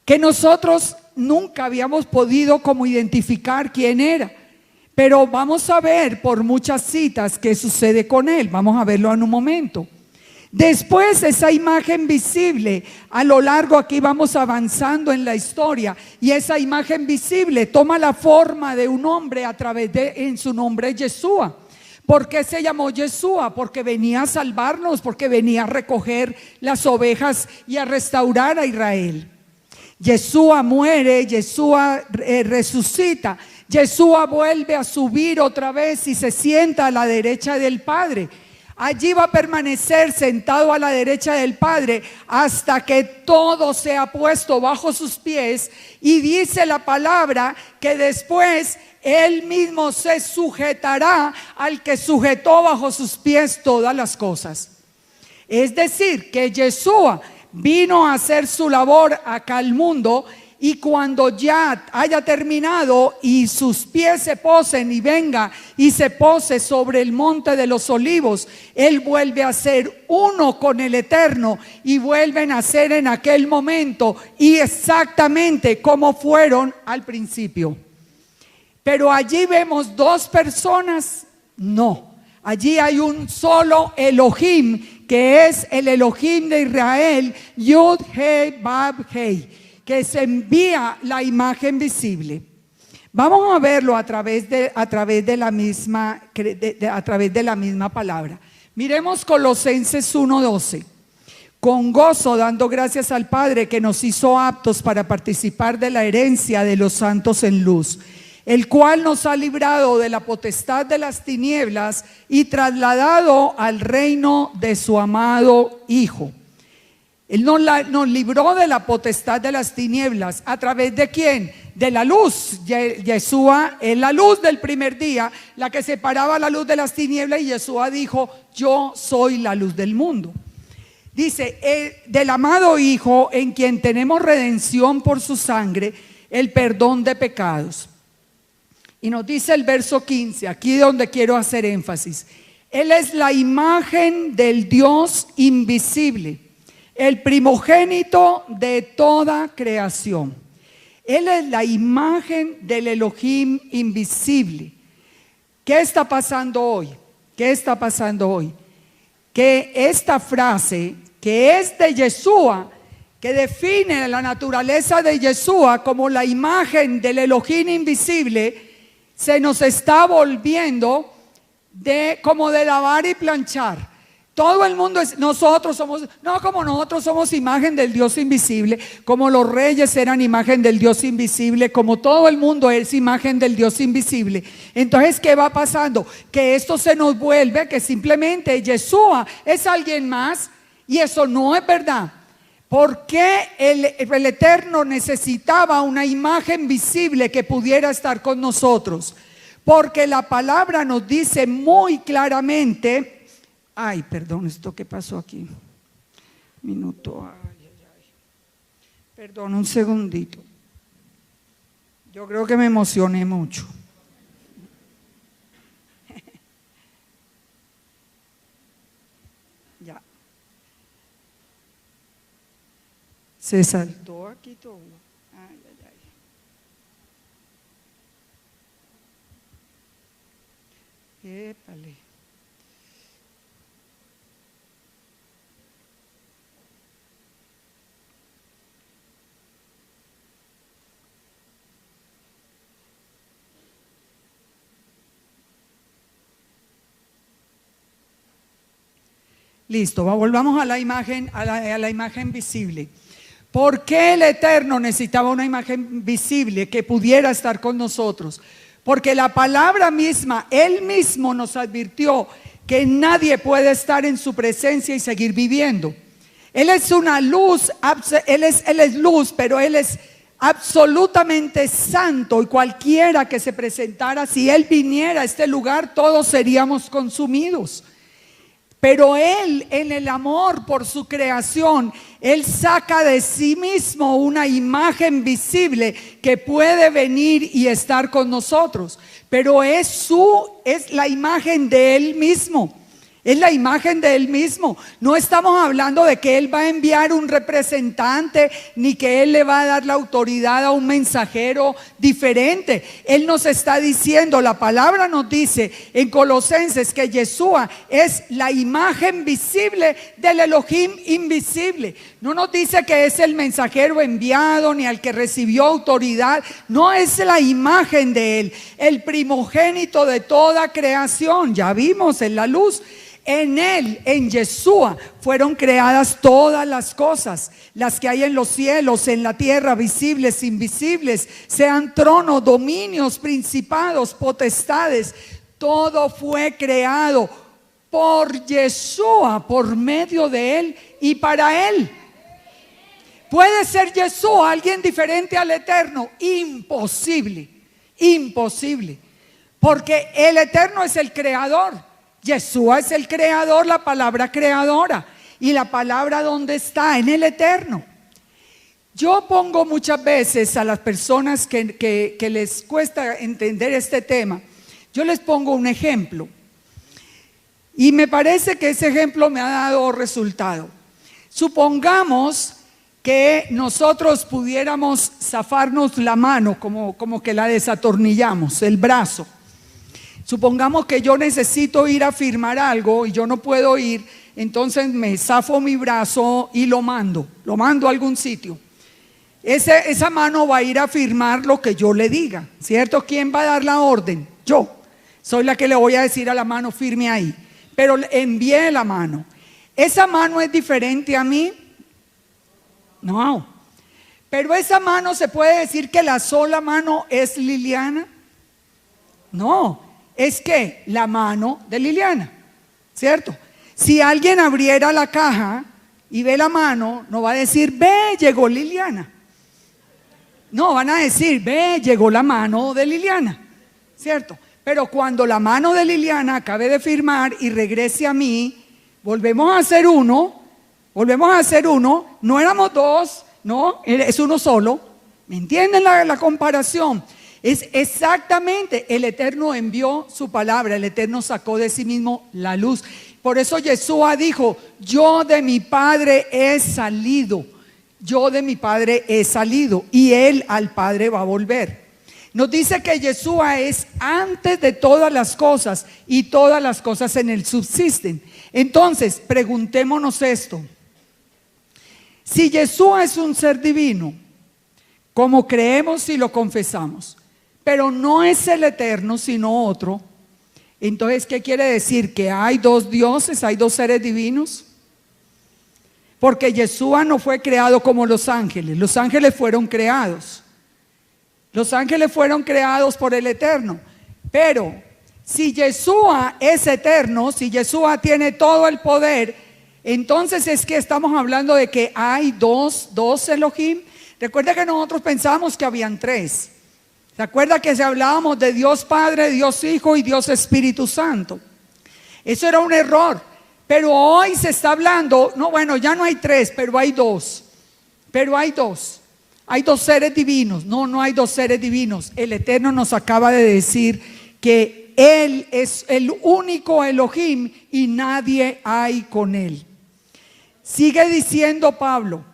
que nosotros nunca habíamos podido como identificar quién era. Pero vamos a ver por muchas citas qué sucede con él. Vamos a verlo en un momento. Después esa imagen visible, a lo largo aquí vamos avanzando en la historia, y esa imagen visible toma la forma de un hombre en su nombre Yeshua. ¿Por qué se llamó Yeshua? Porque venía a salvarnos, porque venía a recoger las ovejas y a restaurar a Israel. Yeshua muere, Yeshua resucita, Yeshua vuelve a subir otra vez y se sienta a la derecha del Padre. Allí va a permanecer sentado a la derecha del Padre hasta que todo sea puesto bajo sus pies, y dice la palabra que después Él mismo se sujetará al que sujetó bajo sus pies todas las cosas. Es decir, que Yeshua vino a hacer su labor acá al mundo, y cuando ya haya terminado y sus pies se posen y venga y se pose sobre el monte de los olivos, Él vuelve a ser uno con el Eterno y vuelven a ser en aquel momento y exactamente como fueron al principio. Pero allí vemos dos personas, no. Allí hay un solo Elohim, que es el Elohim de Israel, Yud He Bab Hei, que se envía la imagen visible. Vamos a verlo a través de la misma palabra. Miremos Colosenses 1:12. Con gozo, dando gracias al Padre que nos hizo aptos para participar de la herencia de los santos en luz, el cual nos ha librado de la potestad de las tinieblas y trasladado al reino de su amado Hijo. Él nos libró de la potestad de las tinieblas. ¿A través de quién? De la luz. Yeshua es la luz del primer día, la que separaba la luz de las tinieblas, y Yeshua dijo: yo soy la luz del mundo. Dice, del amado Hijo, en quien tenemos redención por su sangre, el perdón de pecados. Y nos dice el verso 15, aquí donde quiero hacer énfasis: Él es la imagen del Dios invisible, el primogénito de toda creación. Él es la imagen del Elohim invisible. ¿Qué está pasando hoy? ¿Qué está pasando hoy? Que esta frase, que es de Yeshua, que define la naturaleza de Yeshua como la imagen del Elohim invisible, se nos está volviendo como de lavar y planchar. Todo el mundo nosotros somos imagen del Dios invisible, como los reyes eran imagen del Dios invisible, como todo el mundo es imagen del Dios invisible. Entonces, ¿qué va pasando? Que esto se nos vuelve que simplemente Yeshua es alguien más, y eso no es verdad. ¿Por qué el Eterno necesitaba una imagen visible que pudiera estar con nosotros? Porque la palabra nos dice muy claramente. Ay, perdón, ¿esto qué pasó aquí? Minuto. Perdón, un segundito. Yo creo que me emocioné mucho. Ya. Se saltó aquí todo. Ay, ay, ay. Épale. Listo, volvamos a la imagen, a la imagen visible. ¿Por qué el Eterno necesitaba una imagen visible que pudiera estar con nosotros? Porque la palabra misma, Él mismo nos advirtió que nadie puede estar en su presencia y seguir viviendo. Él es una luz, Él es luz, pero Él es absolutamente santo, y cualquiera que se presentara, si Él viniera a este lugar, todos seríamos consumidos. Pero Él, en el amor por su creación, Él saca de sí mismo una imagen visible que puede venir y estar con nosotros. Pero es la imagen de Él mismo. Es la imagen de Él mismo. No estamos hablando de que Él va a enviar un representante, ni que Él le va a dar la autoridad a un mensajero diferente. Él nos está diciendo, la palabra nos dice en Colosenses que Yeshua es la imagen visible del Elohim invisible. No nos dice que es el mensajero enviado, ni al que recibió autoridad. No, es la imagen de Él, el primogénito de toda creación. Ya vimos en la luz. En Él, en Yeshua, fueron creadas todas las cosas, las que hay en los cielos, en la tierra, visibles, invisibles, sean tronos, dominios, principados, potestades. Todo fue creado por Yeshua, por medio de Él y para Él. ¿Puede ser Yeshua alguien diferente al Eterno? Imposible, imposible, porque el Eterno es el creador. Yeshua es el creador, la palabra creadora. ¿Y la palabra dónde está? En el Eterno. Yo pongo muchas veces a las personas que les cuesta entender este tema, yo les pongo un ejemplo. Y me parece que ese ejemplo me ha dado resultado. Supongamos que nosotros pudiéramos zafarnos la mano, como que la desatornillamos, el brazo. Supongamos que yo necesito ir a firmar algo y yo no puedo ir, entonces me zafo mi brazo y lo mando a algún sitio. Esa mano va a ir a firmar lo que yo le diga, ¿cierto? ¿Quién va a dar la orden? Yo. Soy la que le voy a decir a la mano, firme ahí. Pero envié la mano. ¿Esa mano es diferente a mí? No. Pero esa mano, ¿se puede decir que la sola mano es Liliana? No. Es que la mano de Liliana, ¿cierto? Si alguien abriera la caja y ve la mano, no va a decir, ve, llegó Liliana. No, van a decir, ve, llegó la mano de Liliana, ¿cierto? Pero cuando la mano de Liliana acabe de firmar y regrese a mí, volvemos a ser uno, no éramos dos, no, es uno solo. ¿Me entienden la comparación? Es exactamente, el Eterno envió su palabra, el Eterno sacó de sí mismo la luz. Por eso Yeshua dijo, yo de mi Padre he salido, y Él al Padre va a volver. Nos dice que Yeshua es antes de todas las cosas y todas las cosas en Él subsisten. Entonces, preguntémonos esto. Si Yeshua es un ser divino, como creemos y lo confesamos, pero no es el Eterno sino otro, entonces ¿qué quiere decir? ¿Que hay dos dioses, hay dos seres divinos? Porque Yeshua no fue creado como los ángeles fueron creados. Los ángeles fueron creados por el Eterno. Pero si Yeshua es eterno, si Yeshua tiene todo el poder, entonces es que estamos hablando de que hay dos Elohim. Recuerda que nosotros pensábamos que habían tres. ¿Se acuerda que hablábamos de Dios Padre, Dios Hijo y Dios Espíritu Santo? Eso era un error. Pero hoy se está hablando, no, bueno, ya no hay tres, pero hay dos. Hay dos seres divinos. No hay dos seres divinos. El Eterno nos acaba de decir que Él es el único Elohim y nadie hay con Él. Sigue diciendo Pablo,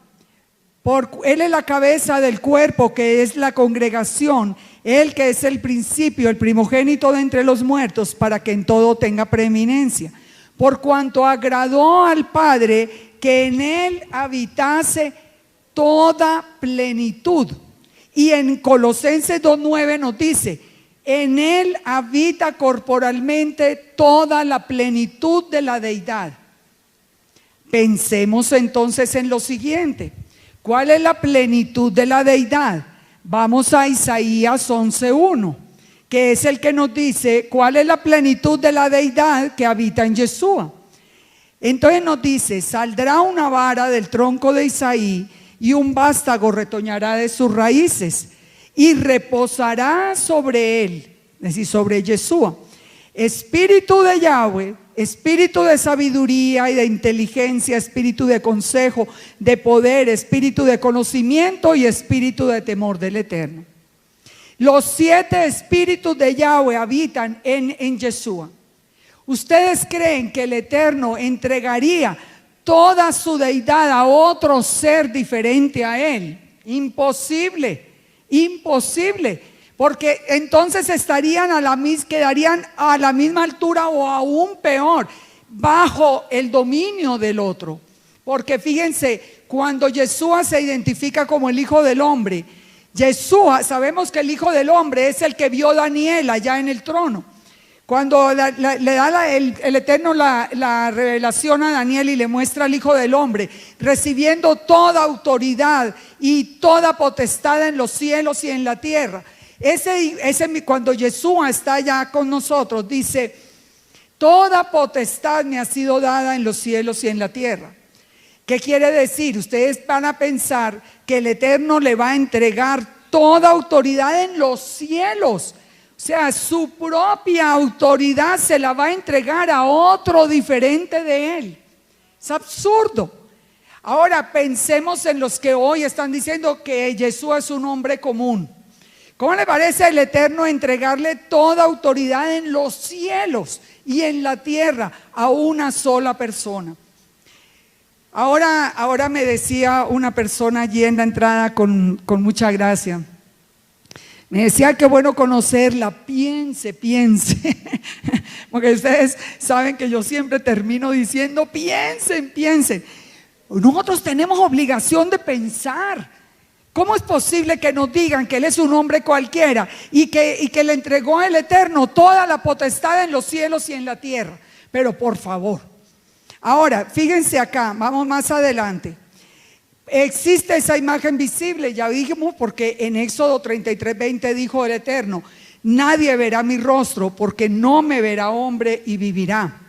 Él es la cabeza del cuerpo, que es la congregación, Él que es el principio, el primogénito de entre los muertos, para que en todo tenga preeminencia. Por cuanto agradó al Padre que en Él habitase toda plenitud. Y en Colosenses 2:9 nos dice, en Él habita corporalmente toda la plenitud de la deidad. Pensemos entonces en lo siguiente. ¿Cuál es la plenitud de la deidad? Vamos a Isaías 11:1, que es el que nos dice cuál es la plenitud de la deidad que habita en Yeshua. Entonces nos dice: saldrá una vara del tronco de Isaí y un vástago retoñará de sus raíces y reposará sobre él, es decir, sobre Yeshua, espíritu de Yahweh, espíritu de sabiduría y de inteligencia, espíritu de consejo, de poder, espíritu de conocimiento y espíritu de temor del Eterno. Los 7 espíritus de Yahweh habitan en Yeshua. ¿Ustedes creen que el Eterno entregaría toda su deidad a otro ser diferente a él? Imposible, imposible, porque entonces quedarían a la misma altura o aún peor, bajo el dominio del otro. Porque fíjense, cuando Yeshua se identifica como el Hijo del Hombre, Yeshua, sabemos que el Hijo del Hombre es el que vio Daniel allá en el trono. Cuando le da el Eterno la revelación a Daniel y le muestra al Hijo del Hombre, recibiendo toda autoridad y toda potestad en los cielos y en la tierra. Cuando Yeshua está allá con nosotros, dice: toda potestad me ha sido dada en los cielos y en la tierra. ¿Qué quiere decir? Ustedes van a pensar que el Eterno le va a entregar toda autoridad en los cielos. O sea, su propia autoridad se la va a entregar a otro diferente de él. Es absurdo. Ahora pensemos en los que hoy están diciendo que Yeshua es un hombre común. ¿Cómo le parece al Eterno entregarle toda autoridad en los cielos y en la tierra a una sola persona? Ahora me decía una persona allí en la entrada con mucha gracia. Me decía: qué bueno conocerla, piense. Porque ustedes saben que yo siempre termino diciendo: piensen. Nosotros tenemos obligación de pensar. ¿Cómo es posible que nos digan que Él es un hombre cualquiera y que le entregó al Eterno toda la potestad en los cielos y en la tierra? Pero por favor. Ahora, fíjense acá, vamos más adelante. Existe esa imagen visible, ya dijimos, porque en Éxodo 33:20 dijo el Eterno: nadie verá mi rostro, porque no me verá hombre y vivirá.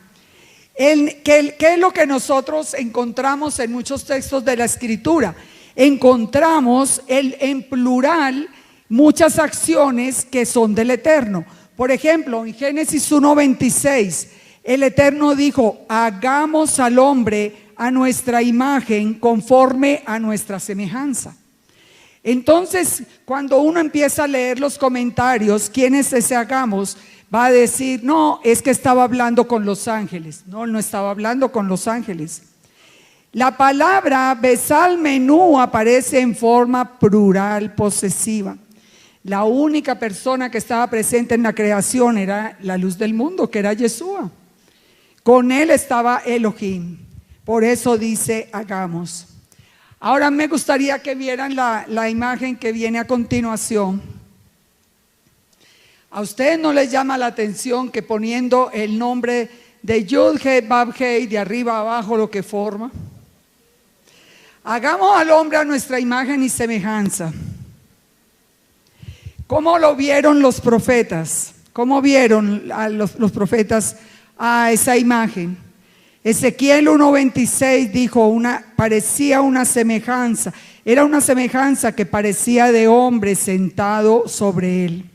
¿Qué es lo que nosotros encontramos en muchos textos de la Escritura? Encontramos en plural muchas acciones que son del Eterno. Por ejemplo, en Génesis 1:26, el Eterno dijo: hagamos al hombre a nuestra imagen, conforme a nuestra semejanza. Entonces, cuando uno empieza a leer los comentarios, ¿quién es ese hagamos? Va a decir: no, es que estaba hablando con los ángeles. No, no estaba hablando con los ángeles. La palabra Besal Menú aparece en forma plural posesiva. La única persona que estaba presente en la creación era la luz del mundo, que era Yeshua. Con él estaba Elohim. Por eso dice: hagamos. Ahora me gustaría que vieran la imagen que viene a continuación. ¿A ustedes no les llama la atención que poniendo el nombre de Yud-He, Vav-He, de arriba a abajo lo que forma? Hagamos al hombre a nuestra imagen y semejanza. ¿Cómo lo vieron los profetas? ¿Cómo vieron a los profetas a esa imagen? Ezequiel 1:26 dijo: parecía una semejanza. Era una semejanza que parecía de hombre sentado sobre él.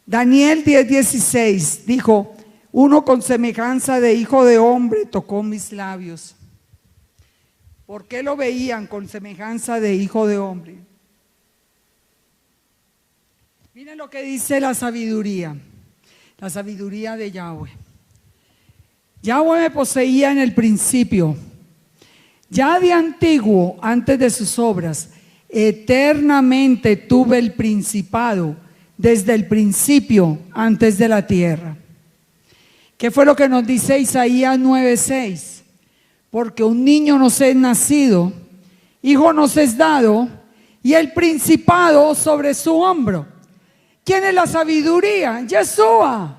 Daniel 10:16 dijo: uno con semejanza de hijo de hombre tocó mis labios. ¿Por qué lo veían con semejanza de hijo de hombre? Miren lo que dice la sabiduría de Yahweh. Yahweh me poseía en el principio, ya de antiguo, antes de sus obras, eternamente tuve el principado, desde el principio, antes de la tierra. ¿Qué fue lo que nos dice Isaías 9:6? Porque un niño nos es nacido, hijo nos es dado, y el principado sobre su hombro. ¿Quién es la sabiduría? Yeshua.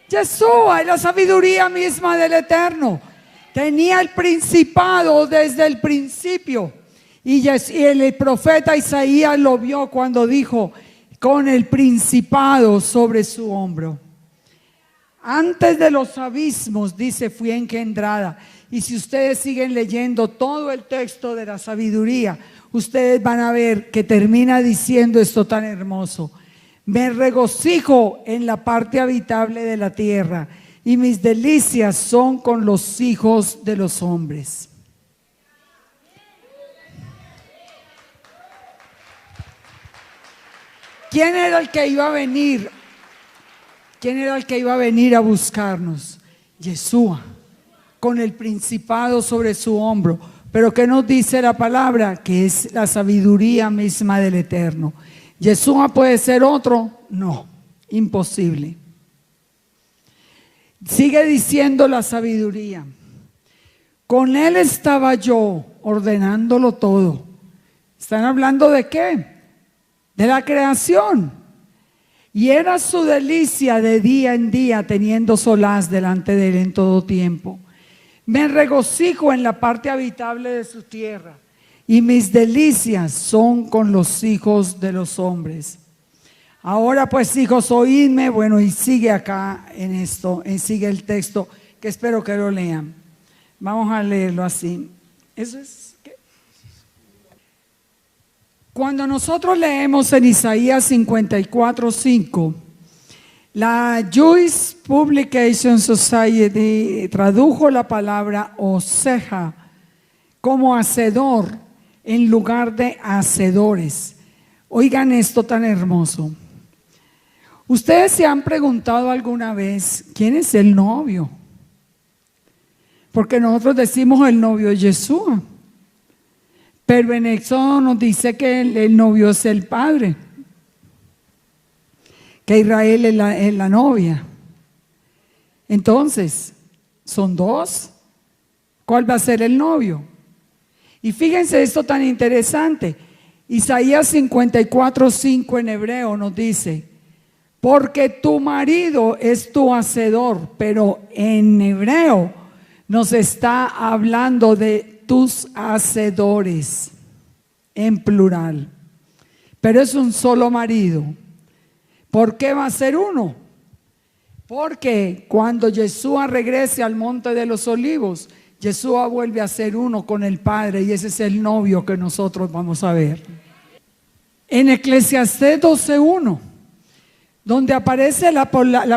Yeshua es la sabiduría misma del Eterno. tenía el principado desde el principio. Y el profeta Isaías lo vio cuando dijo, con el principado sobre su hombro. Antes de los abismos, dice, fui engendrada. Y si ustedes siguen leyendo todo el texto de la sabiduría, ustedes van a ver que termina diciendo esto tan hermoso. Me regocijo en la parte habitable de la tierra, y mis delicias son con los hijos de los hombres. ¿Quién era el que iba a venir? ¿Quién era el que iba a venir a buscarnos? Yeshua, con el principado sobre su hombro. Pero ¿qué nos dice la palabra? Que es la sabiduría misma del Eterno. ¿Yeshua puede ser otro? No, imposible. Sigue diciendo la sabiduría. Con él estaba yo ordenándolo todo. ¿Están hablando de qué? De la creación. Y era su delicia de día en día, teniendo solaz delante de él en todo tiempo. Me regocijo en la parte habitable de su tierra, y mis delicias son con los hijos de los hombres. Ahora pues, hijos, oídme. Bueno, y sigue acá en esto, sigue el texto, que espero que lo lean. Vamos a leerlo así. Eso es... Cuando nosotros leemos en Isaías 54:5, la Jewish Publication Society tradujo la palabra oseja como hacedor en lugar de hacedores. Oigan esto tan hermoso. ¿Ustedes se han preguntado alguna vez quién es el novio? Porque nosotros decimos el novio es Yeshua. Pero en Éxodo nos dice que el novio es el padre, que Israel es la novia. Entonces, ¿son dos? ¿Cuál va a ser el novio? Y fíjense esto tan interesante. Isaías 54:5 en hebreo nos dice, porque tu marido es tu hacedor, pero en hebreo nos está hablando de tus hacedores, en plural. Pero es un solo marido. ¿Por qué va a ser uno? Porque cuando Yeshua regrese al monte de los olivos, Yeshua vuelve a ser uno con el Padre, y ese es el novio que nosotros vamos a ver. En Eclesiastés 12:1, donde aparece la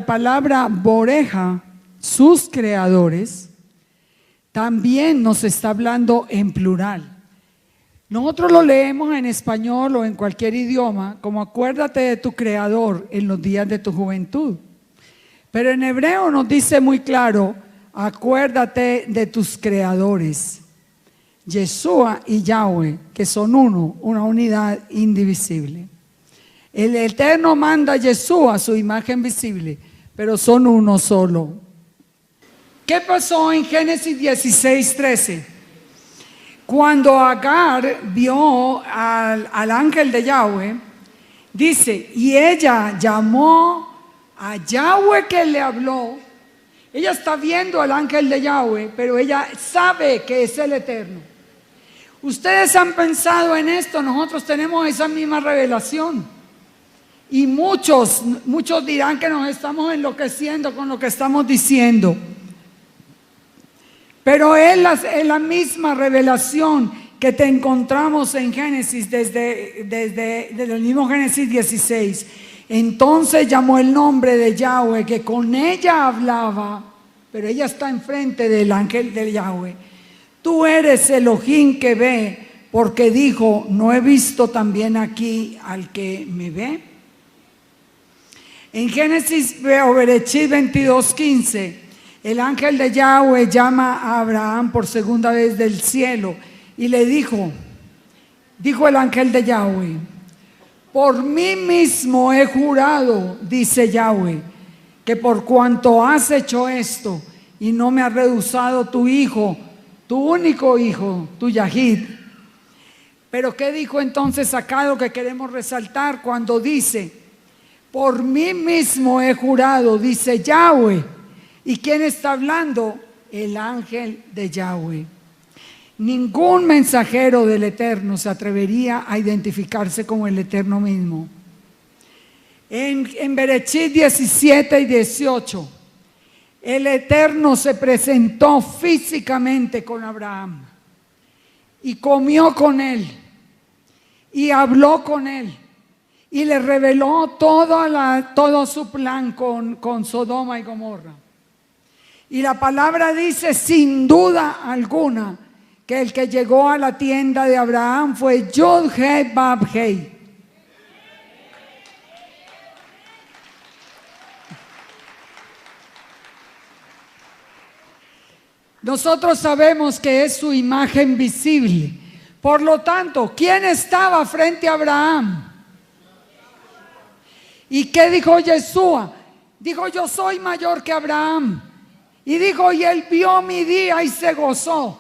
palabra boreja, sus creadores, también nos está hablando en plural. Nosotros lo leemos en español o en cualquier idioma como acuérdate de tu creador en los días de tu juventud. Pero en hebreo nos dice muy claro, acuérdate de tus creadores, Yeshua y Yahweh, que son uno, una unidad indivisible. El Eterno manda a Yeshua, su imagen visible, pero son uno solo. ¿Qué pasó en Génesis 16:13? Cuando Agar vio al ángel de Yahweh, dice, y ella llamó a Yahweh que le habló. Ella está viendo al ángel de Yahweh, pero ella sabe que es el Eterno. Ustedes han pensado en esto, nosotros tenemos esa misma revelación. Y muchos dirán que nos estamos enloqueciendo con lo que estamos diciendo. Pero es la misma revelación que te encontramos en Génesis, desde el mismo Génesis 16. Entonces llamó el nombre de Yahweh, que con ella hablaba, pero ella está enfrente del ángel de Yahweh. Tú eres Elohim que ve, porque dijo, ¿no he visto también aquí al que me ve? En Génesis 22:15, el ángel de Yahweh llama a Abraham por segunda vez del cielo y le dijo el ángel de Yahweh, por mí mismo he jurado, dice Yahweh, que por cuanto has hecho esto y no me has rehusado tu hijo, tu único hijo, tu Yahid. Pero ¿qué dijo entonces acá lo que queremos resaltar cuando dice, por mí mismo he jurado, dice Yahweh? ¿Y quién está hablando? el ángel de Yahweh. Ningún mensajero del Eterno se atrevería a identificarse como el Eterno mismo. En Berechit 17 y 18, el Eterno se presentó físicamente con Abraham y comió con él y habló con él y le reveló todo su plan con Sodoma y Gomorra. Y la palabra dice sin duda alguna que el que llegó a la tienda de Abraham fue Yod-Heh-Vav-Heh. Nosotros sabemos que es su imagen visible. Por lo tanto, ¿quién estaba frente a Abraham? ¿Y qué dijo Yeshua? Dijo, yo soy mayor que Abraham. Y dijo, y él vio mi día y se gozó.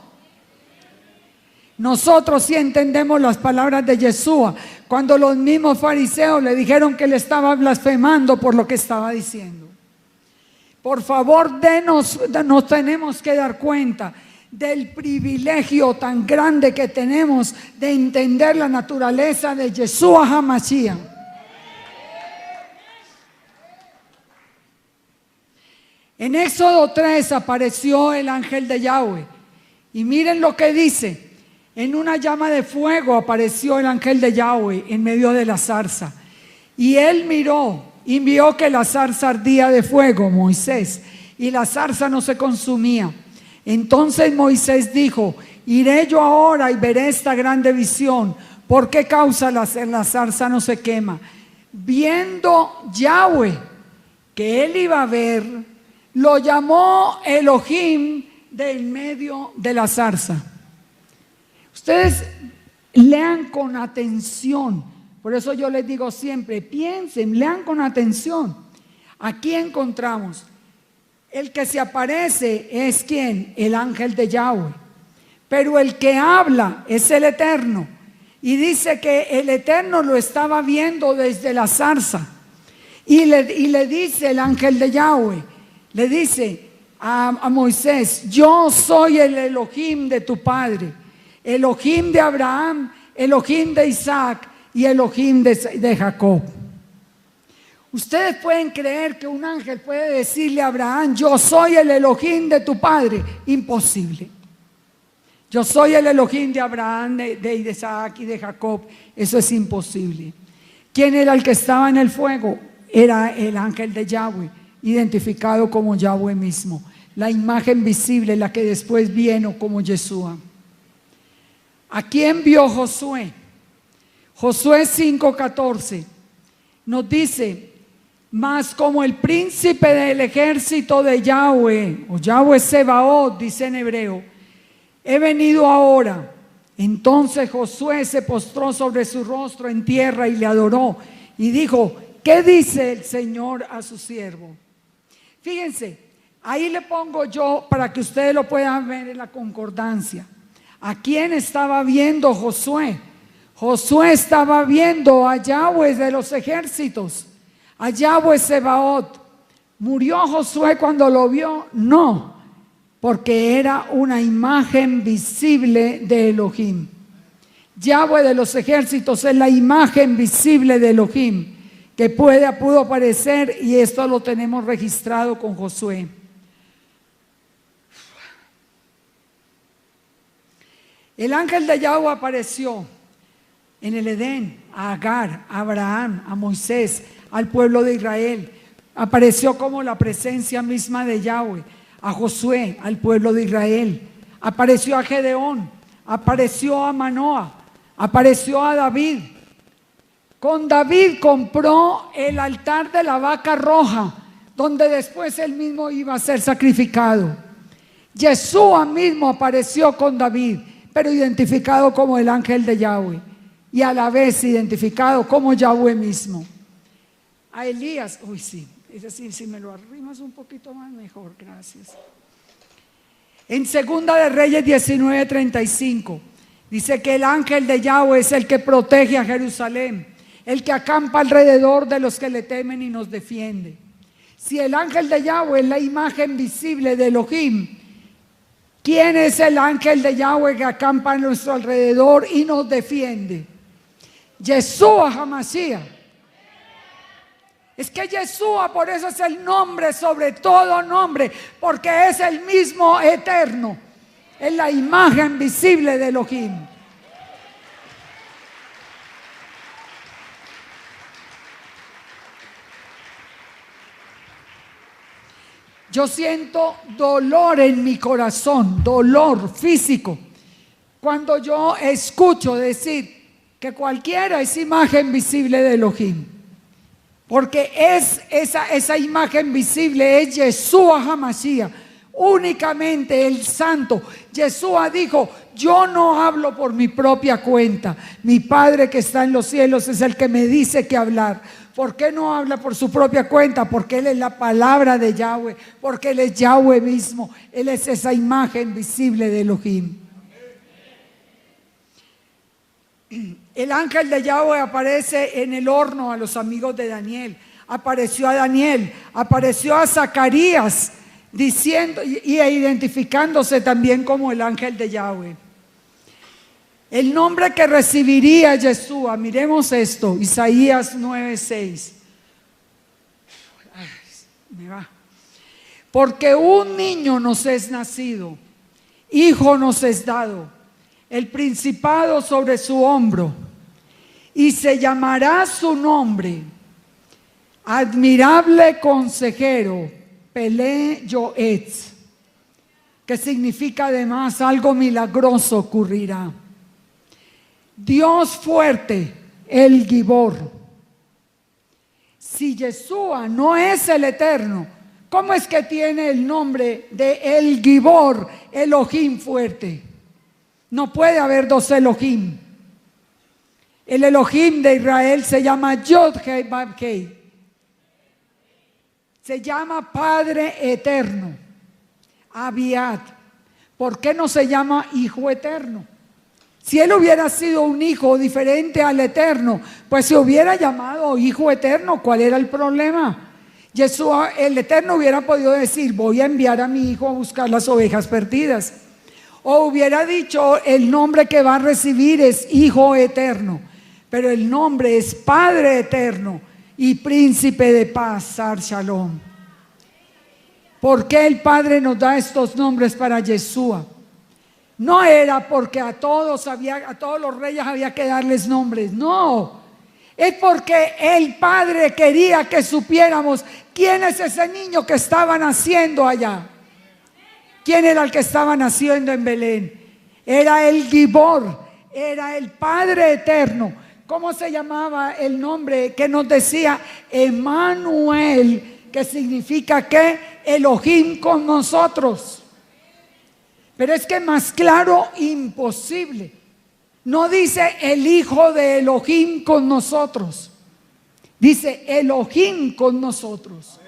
Nosotros sí entendemos las palabras de Yeshua, cuando los mismos fariseos le dijeron que le estaba blasfemando por lo que estaba diciendo. Por favor, nos tenemos que dar cuenta del privilegio tan grande que tenemos de entender la naturaleza de Yeshua HaMashiach. En Éxodo 3 apareció el ángel de Yahweh. Y miren lo que dice. En una llama de fuego apareció el ángel de Yahweh en medio de la zarza. Y él miró y vio que la zarza ardía de fuego, Moisés, y la zarza no se consumía. Entonces Moisés dijo, iré yo ahora y veré esta grande visión. ¿Por qué causa la zarza no se quema? Viendo Yahweh que él iba a ver, lo llamó Elohim del medio de la zarza. Ustedes lean con atención. Por eso yo les digo siempre, piensen, lean con atención. Aquí encontramos, el que se aparece es ¿quién? El ángel de Yahweh. Pero el que habla es el Eterno. Y dice que el Eterno lo estaba viendo desde la zarza. Y le dice el ángel de Yahweh, le dice a Moisés, yo soy el Elohim de tu padre, Elohim de Abraham, Elohim de Isaac y Elohim de Jacob. Ustedes pueden creer que un ángel puede decirle a Abraham, yo soy el Elohim de tu padre. Imposible. Yo soy el Elohim de Abraham, de Isaac y de Jacob. Eso es imposible. ¿Quién era el que estaba en el fuego? Era el ángel de Yahweh, identificado como Yahweh mismo. La imagen visible, la que después vino como Yeshua. ¿A quién vio Josué? Josué 5:14 nos dice, mas como el príncipe del ejército de Yahweh, o Yahweh Sebaot, dice en hebreo, he venido ahora. Entonces Josué se postró sobre su rostro en tierra y le adoró y dijo, ¿qué dice el Señor a su siervo? Fíjense, ahí le pongo yo para que ustedes lo puedan ver en la concordancia. ¿A quién estaba viendo Josué? Josué estaba viendo a Yahweh de los ejércitos, a Yahweh Sebaot. ¿Murió Josué cuando lo vio? No, porque era una imagen visible de Elohim. Yahweh de los ejércitos es la imagen visible de Elohim que pudo aparecer, y esto lo tenemos registrado con Josué. El ángel de Yahweh apareció en el Edén a Agar, a Abraham, a Moisés, al pueblo de Israel. Apareció como la presencia misma de Yahweh, a Josué, al pueblo de Israel. Apareció a Gedeón, apareció a Manoah, apareció a David. Con David compró el altar de la vaca roja, donde después él mismo iba a ser sacrificado. Yeshua mismo apareció con David, pero identificado como el ángel de Yahweh, y a la vez identificado como Yahweh mismo. A Elías, uy sí, es decir, si me lo arrimas un poquito más mejor, gracias. En Segunda de Reyes 19:35 dice que el ángel de Yahweh es el que protege a Jerusalén, el que acampa alrededor de los que le temen y nos defiende. Si el ángel de Yahweh es la imagen visible de Elohim, ¿Quién es el ángel de Yahweh que acampa a nuestro alrededor y nos defiende? Yeshua HaMashiach. Es que Yeshua, por eso es el nombre sobre todo nombre, porque es el mismo eterno, es la imagen visible de Elohim. Yo siento dolor en mi corazón, dolor físico, cuando yo escucho decir que cualquiera es imagen visible de Elohim. Porque es esa imagen visible es Yeshua HaMashiach, únicamente el Santo. Yeshua dijo: yo no hablo por mi propia cuenta, mi Padre que está en los cielos es el que me dice qué hablar. ¿Por qué no habla por su propia cuenta? Porque Él es la palabra de Yahweh, porque Él es Yahweh mismo, Él es esa imagen visible de Elohim. El ángel de Yahweh aparece en el horno a los amigos de Daniel, apareció a Daniel, apareció a Zacarías, diciendo y identificándose también como el ángel de Yahweh. El nombre que recibiría Yeshua, miremos esto, Isaías 9:6. Me va. Porque un niño nos es nacido, hijo nos es dado, el principado sobre su hombro, y se llamará su nombre, Admirable Consejero, Pelé Yoetz, que significa además algo milagroso ocurrirá. Dios fuerte, el Gibor. Si Yeshua no es el eterno, ¿cómo es que tiene el nombre de el Gibor, Elohim fuerte? No puede haber dos Elohim. El Elohim de Israel se llama Yod-Hei Vav-Hei. Se llama Padre Eterno, Abiad. ¿Por qué no se llama Hijo Eterno? Si Él hubiera sido un hijo diferente al Eterno, pues se hubiera llamado Hijo Eterno. ¿Cuál era el problema? Yeshua, el Eterno, hubiera podido decir: voy a enviar a mi hijo a buscar las ovejas perdidas. O hubiera dicho: el nombre que va a recibir es Hijo Eterno. Pero el nombre es Padre Eterno y Príncipe de Paz, Sar Shalom. ¿Por qué el Padre nos da estos nombres para Yeshua? No era porque a todos los reyes había que darles nombres, no. Es porque el Padre quería que supiéramos quién es ese niño que estaba naciendo allá. ¿Quién era el que estaba naciendo en Belén? Era el Gibor, era el Padre Eterno. ¿Cómo se llamaba el nombre que nos decía? Emmanuel, que significa que Elohim con nosotros. Pero es que más claro, imposible. No dice el Hijo de Elohim con nosotros. Dice Elohim con nosotros.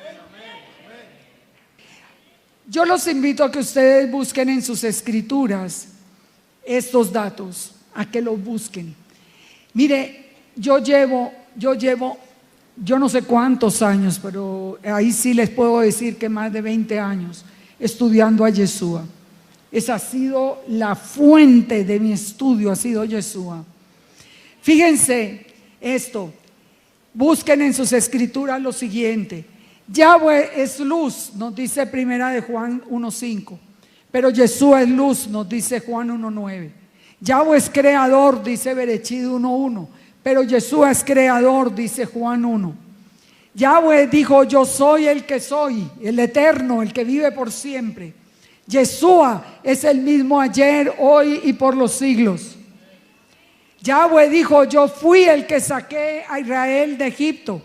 Yo los invito a que ustedes busquen en sus escrituras estos datos, a que los busquen. Mire, yo no sé cuántos años, pero ahí sí les puedo decir que más de 20 años estudiando a Yeshua. Esa ha sido la fuente de mi estudio, ha sido Yeshua. Fíjense esto, busquen en sus escrituras lo siguiente. Yahweh es luz, nos dice primera de Juan 1:5, pero Yeshua es luz, nos dice Juan 1:9. Yahweh es creador, dice Berechid 1:1, pero Yeshua es creador, dice Juan 1. Yahweh dijo: yo soy el que soy, el eterno, el que vive por siempre. Yeshua es el mismo ayer, hoy y por los siglos. Yahweh dijo: yo fui el que saqué a Israel de Egipto.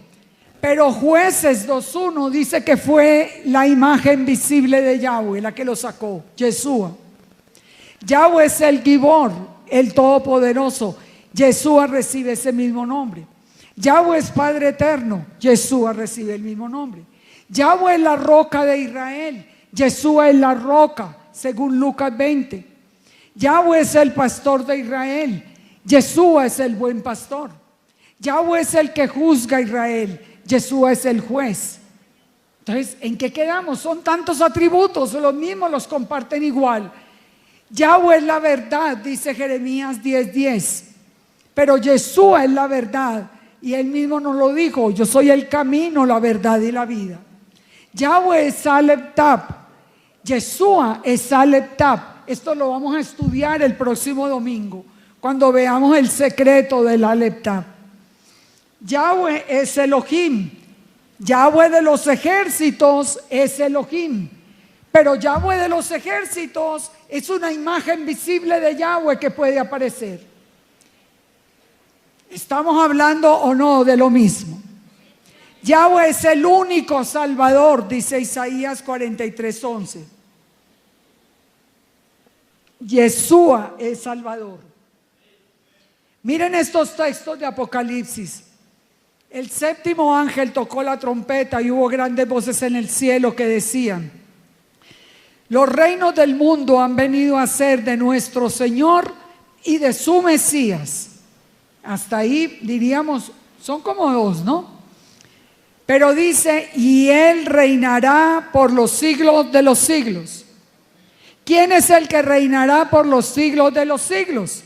Pero Jueces 2:1 dice que fue la imagen visible de Yahweh la que lo sacó, Yeshua. Yahweh es el Gibor, el Todopoderoso. Yeshua recibe ese mismo nombre. Yahweh es Padre Eterno. Yeshua recibe el mismo nombre. Yahweh es la roca de Israel. Yeshua es la roca, según Lucas 20. Yahweh es el pastor de Israel. Yeshua es el buen pastor. Yahweh es el que juzga a Israel. Yeshua es el juez. Entonces, ¿en qué quedamos? Son tantos atributos, los mismos los comparten igual. Yahweh es la verdad, dice Jeremías 10:10. Pero Yeshua es la verdad. Y él mismo nos lo dijo: yo soy el camino, la verdad y la vida. Yahweh es Aleph Taf. Yeshua es Aleph Taf. Esto lo vamos a estudiar el próximo domingo, cuando veamos el secreto del Aleph Taf. Yahweh es Elohim. Yahweh de los ejércitos es Elohim. Pero Yahweh de los ejércitos es una imagen visible de Yahweh que puede aparecer. ¿Estamos hablando o no de lo mismo? Yahweh es el único Salvador, dice Isaías 43:11. Yeshua es Salvador. Miren estos textos de Apocalipsis. El séptimo ángel tocó la trompeta y hubo grandes voces en el cielo que decían: los reinos del mundo han venido a ser de nuestro Señor y de su Mesías. Hasta ahí diríamos, son como dos, ¿no? Pero dice: y Él reinará por los siglos de los siglos. ¿Quién es el que reinará por los siglos de los siglos?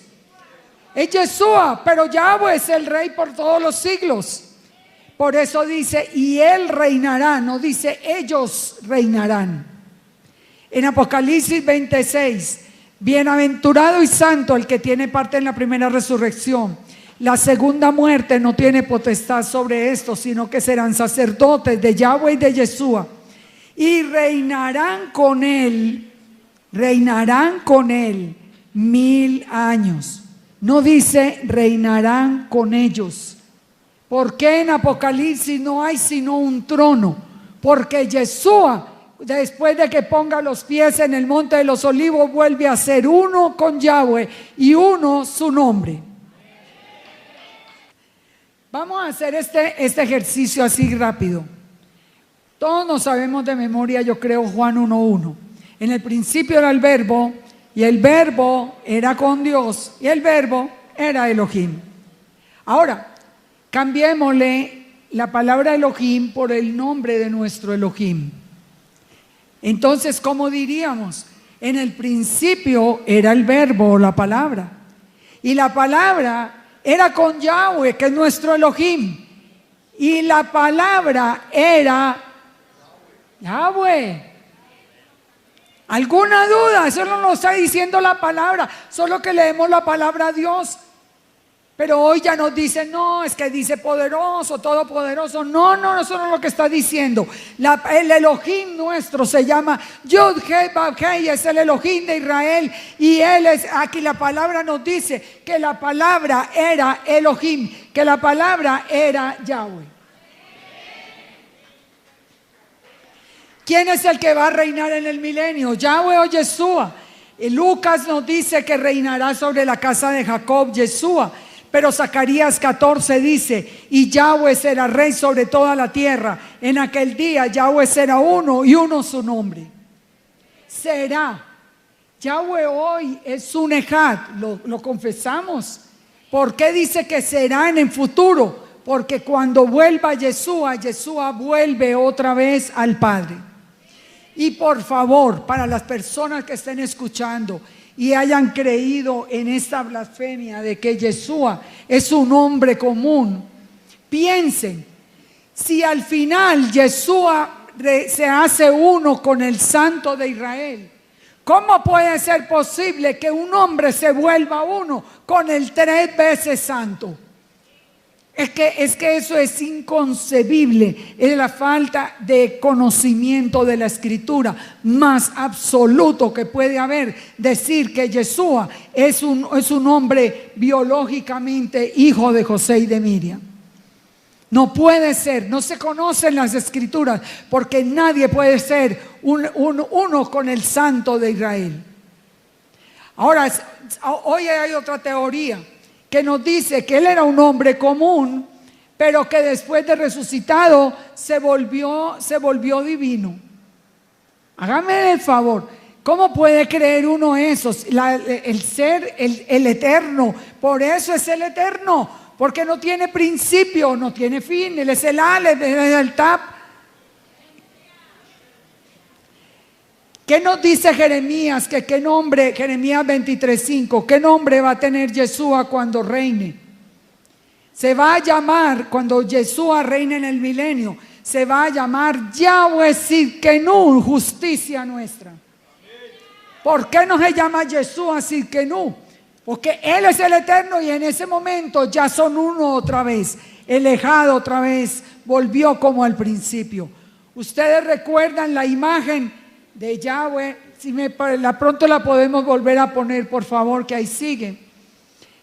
Es Yeshua, pero Yahweh es el rey por todos los siglos. Por eso dice: y Él reinará, no dice ellos reinarán. En Apocalipsis 26, bienaventurado y santo el que tiene parte en la primera resurrección. La segunda muerte no tiene potestad sobre esto, sino que serán sacerdotes de Yahweh y de Yeshua. Y reinarán con Él 1000 años. No dice reinarán con ellos. ¿Por qué en Apocalipsis no hay sino un trono? Porque Yeshua, después de que ponga los pies en el monte de los olivos, vuelve a ser uno con Yahweh y uno su nombre. Vamos a hacer este ejercicio así rápido. Todos nos sabemos de memoria, yo creo, Juan 1:1. En el principio era el verbo, y el verbo era con Dios, y el verbo era Elohim. Ahora, cambiémosle la palabra Elohim por el nombre de nuestro Elohim. Entonces, ¿cómo diríamos? En el principio era el verbo o la palabra, y la palabra era con Yahweh, que es nuestro Elohim, y la palabra era Yahweh. ¿Alguna duda? Eso no lo está diciendo la palabra, solo que leemos la palabra a Dios. Pero hoy ya nos dicen: no, es que dice poderoso, todopoderoso. No, eso no es lo que está diciendo. El Elohim nuestro se llama Yud-Heh-Vav-Heh, es el Elohim de Israel. Y Él es, aquí la palabra nos dice que la palabra era Elohim, que la palabra era Yahweh. ¿Quién es el que va a reinar en el milenio? ¿Yahweh o Yeshua? Y Lucas nos dice que reinará sobre la casa de Jacob, Yeshua. Pero Zacarías 14 dice: y Yahweh será rey sobre toda la tierra. En aquel día Yahweh será uno y uno su nombre. Será. Yahweh hoy es un ejad, lo confesamos. ¿Por qué dice que será en el futuro? Porque cuando vuelva Yeshua, Yeshua vuelve otra vez al Padre. Y por favor, para las personas que estén escuchando y hayan creído en esta blasfemia de que Yeshua es un hombre común, piensen: si al final Yeshua se hace uno con el Santo de Israel, ¿cómo puede ser posible que un hombre se vuelva uno con el 3 veces santo? Es que eso es inconcebible. Es la falta de conocimiento de la Escritura más absoluto que puede haber. Decir que Yeshua es un hombre biológicamente hijo de José y de Miriam. No puede ser, no se conocen las Escrituras, porque nadie puede ser uno con el Santo de Israel. Ahora, hoy hay otra teoría que nos dice que él era un hombre común, pero que después de resucitado se volvió divino. Hágame el favor, ¿cómo puede creer uno eso? El ser, el eterno, por eso es el eterno, porque no tiene principio, no tiene fin. Él es el Aleph, él es el Taf. ¿Qué nos dice Jeremías? Que qué nombre, Jeremías 23:5, ¿qué nombre va a tener Yeshua cuando reine? Se va a llamar, cuando Yeshua reine en el milenio, se va a llamar Yahweh Sidkenu, justicia nuestra. ¿Por qué no se llama Yeshua Sidkenu? Porque Él es el eterno y en ese momento ya son uno otra vez. El Ejad otra vez volvió como al principio. Ustedes recuerdan la imagen de Yahweh. Si pronto la podemos volver a poner, por favor, que ahí sigue.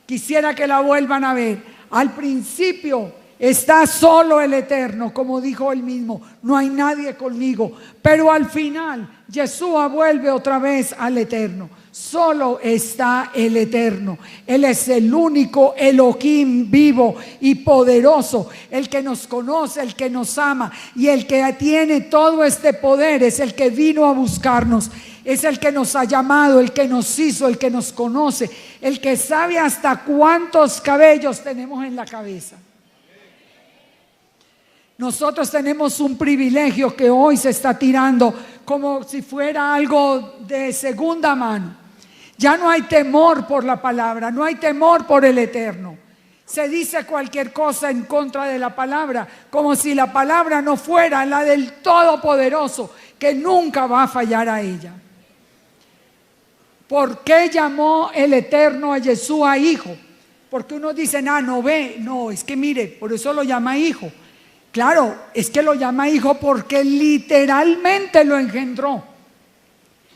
Quisiera que la vuelvan a ver. Al principio está solo el eterno, como dijo él mismo, no hay nadie conmigo. Pero al final, Yeshua vuelve otra vez al eterno. Solo está el eterno. Él es el único Elohim vivo y poderoso, el que nos conoce, el que nos ama y el que tiene todo este poder. Es el que vino a buscarnos, es el que nos ha llamado, el que nos hizo, el que nos conoce, el que sabe hasta cuántos cabellos tenemos en la cabeza. Nosotros tenemos un privilegio que hoy se está tirando como si fuera algo de segunda mano. Ya no hay temor por la palabra, no hay temor por el eterno. Se dice cualquier cosa en contra de la palabra, como si la palabra no fuera la del Todopoderoso, que nunca va a fallar a ella. ¿Por qué llamó el eterno a Yeshua hijo? Porque uno dice, no ve, no, es que mire, por eso lo llama hijo. Claro, es que lo llama hijo porque literalmente lo engendró.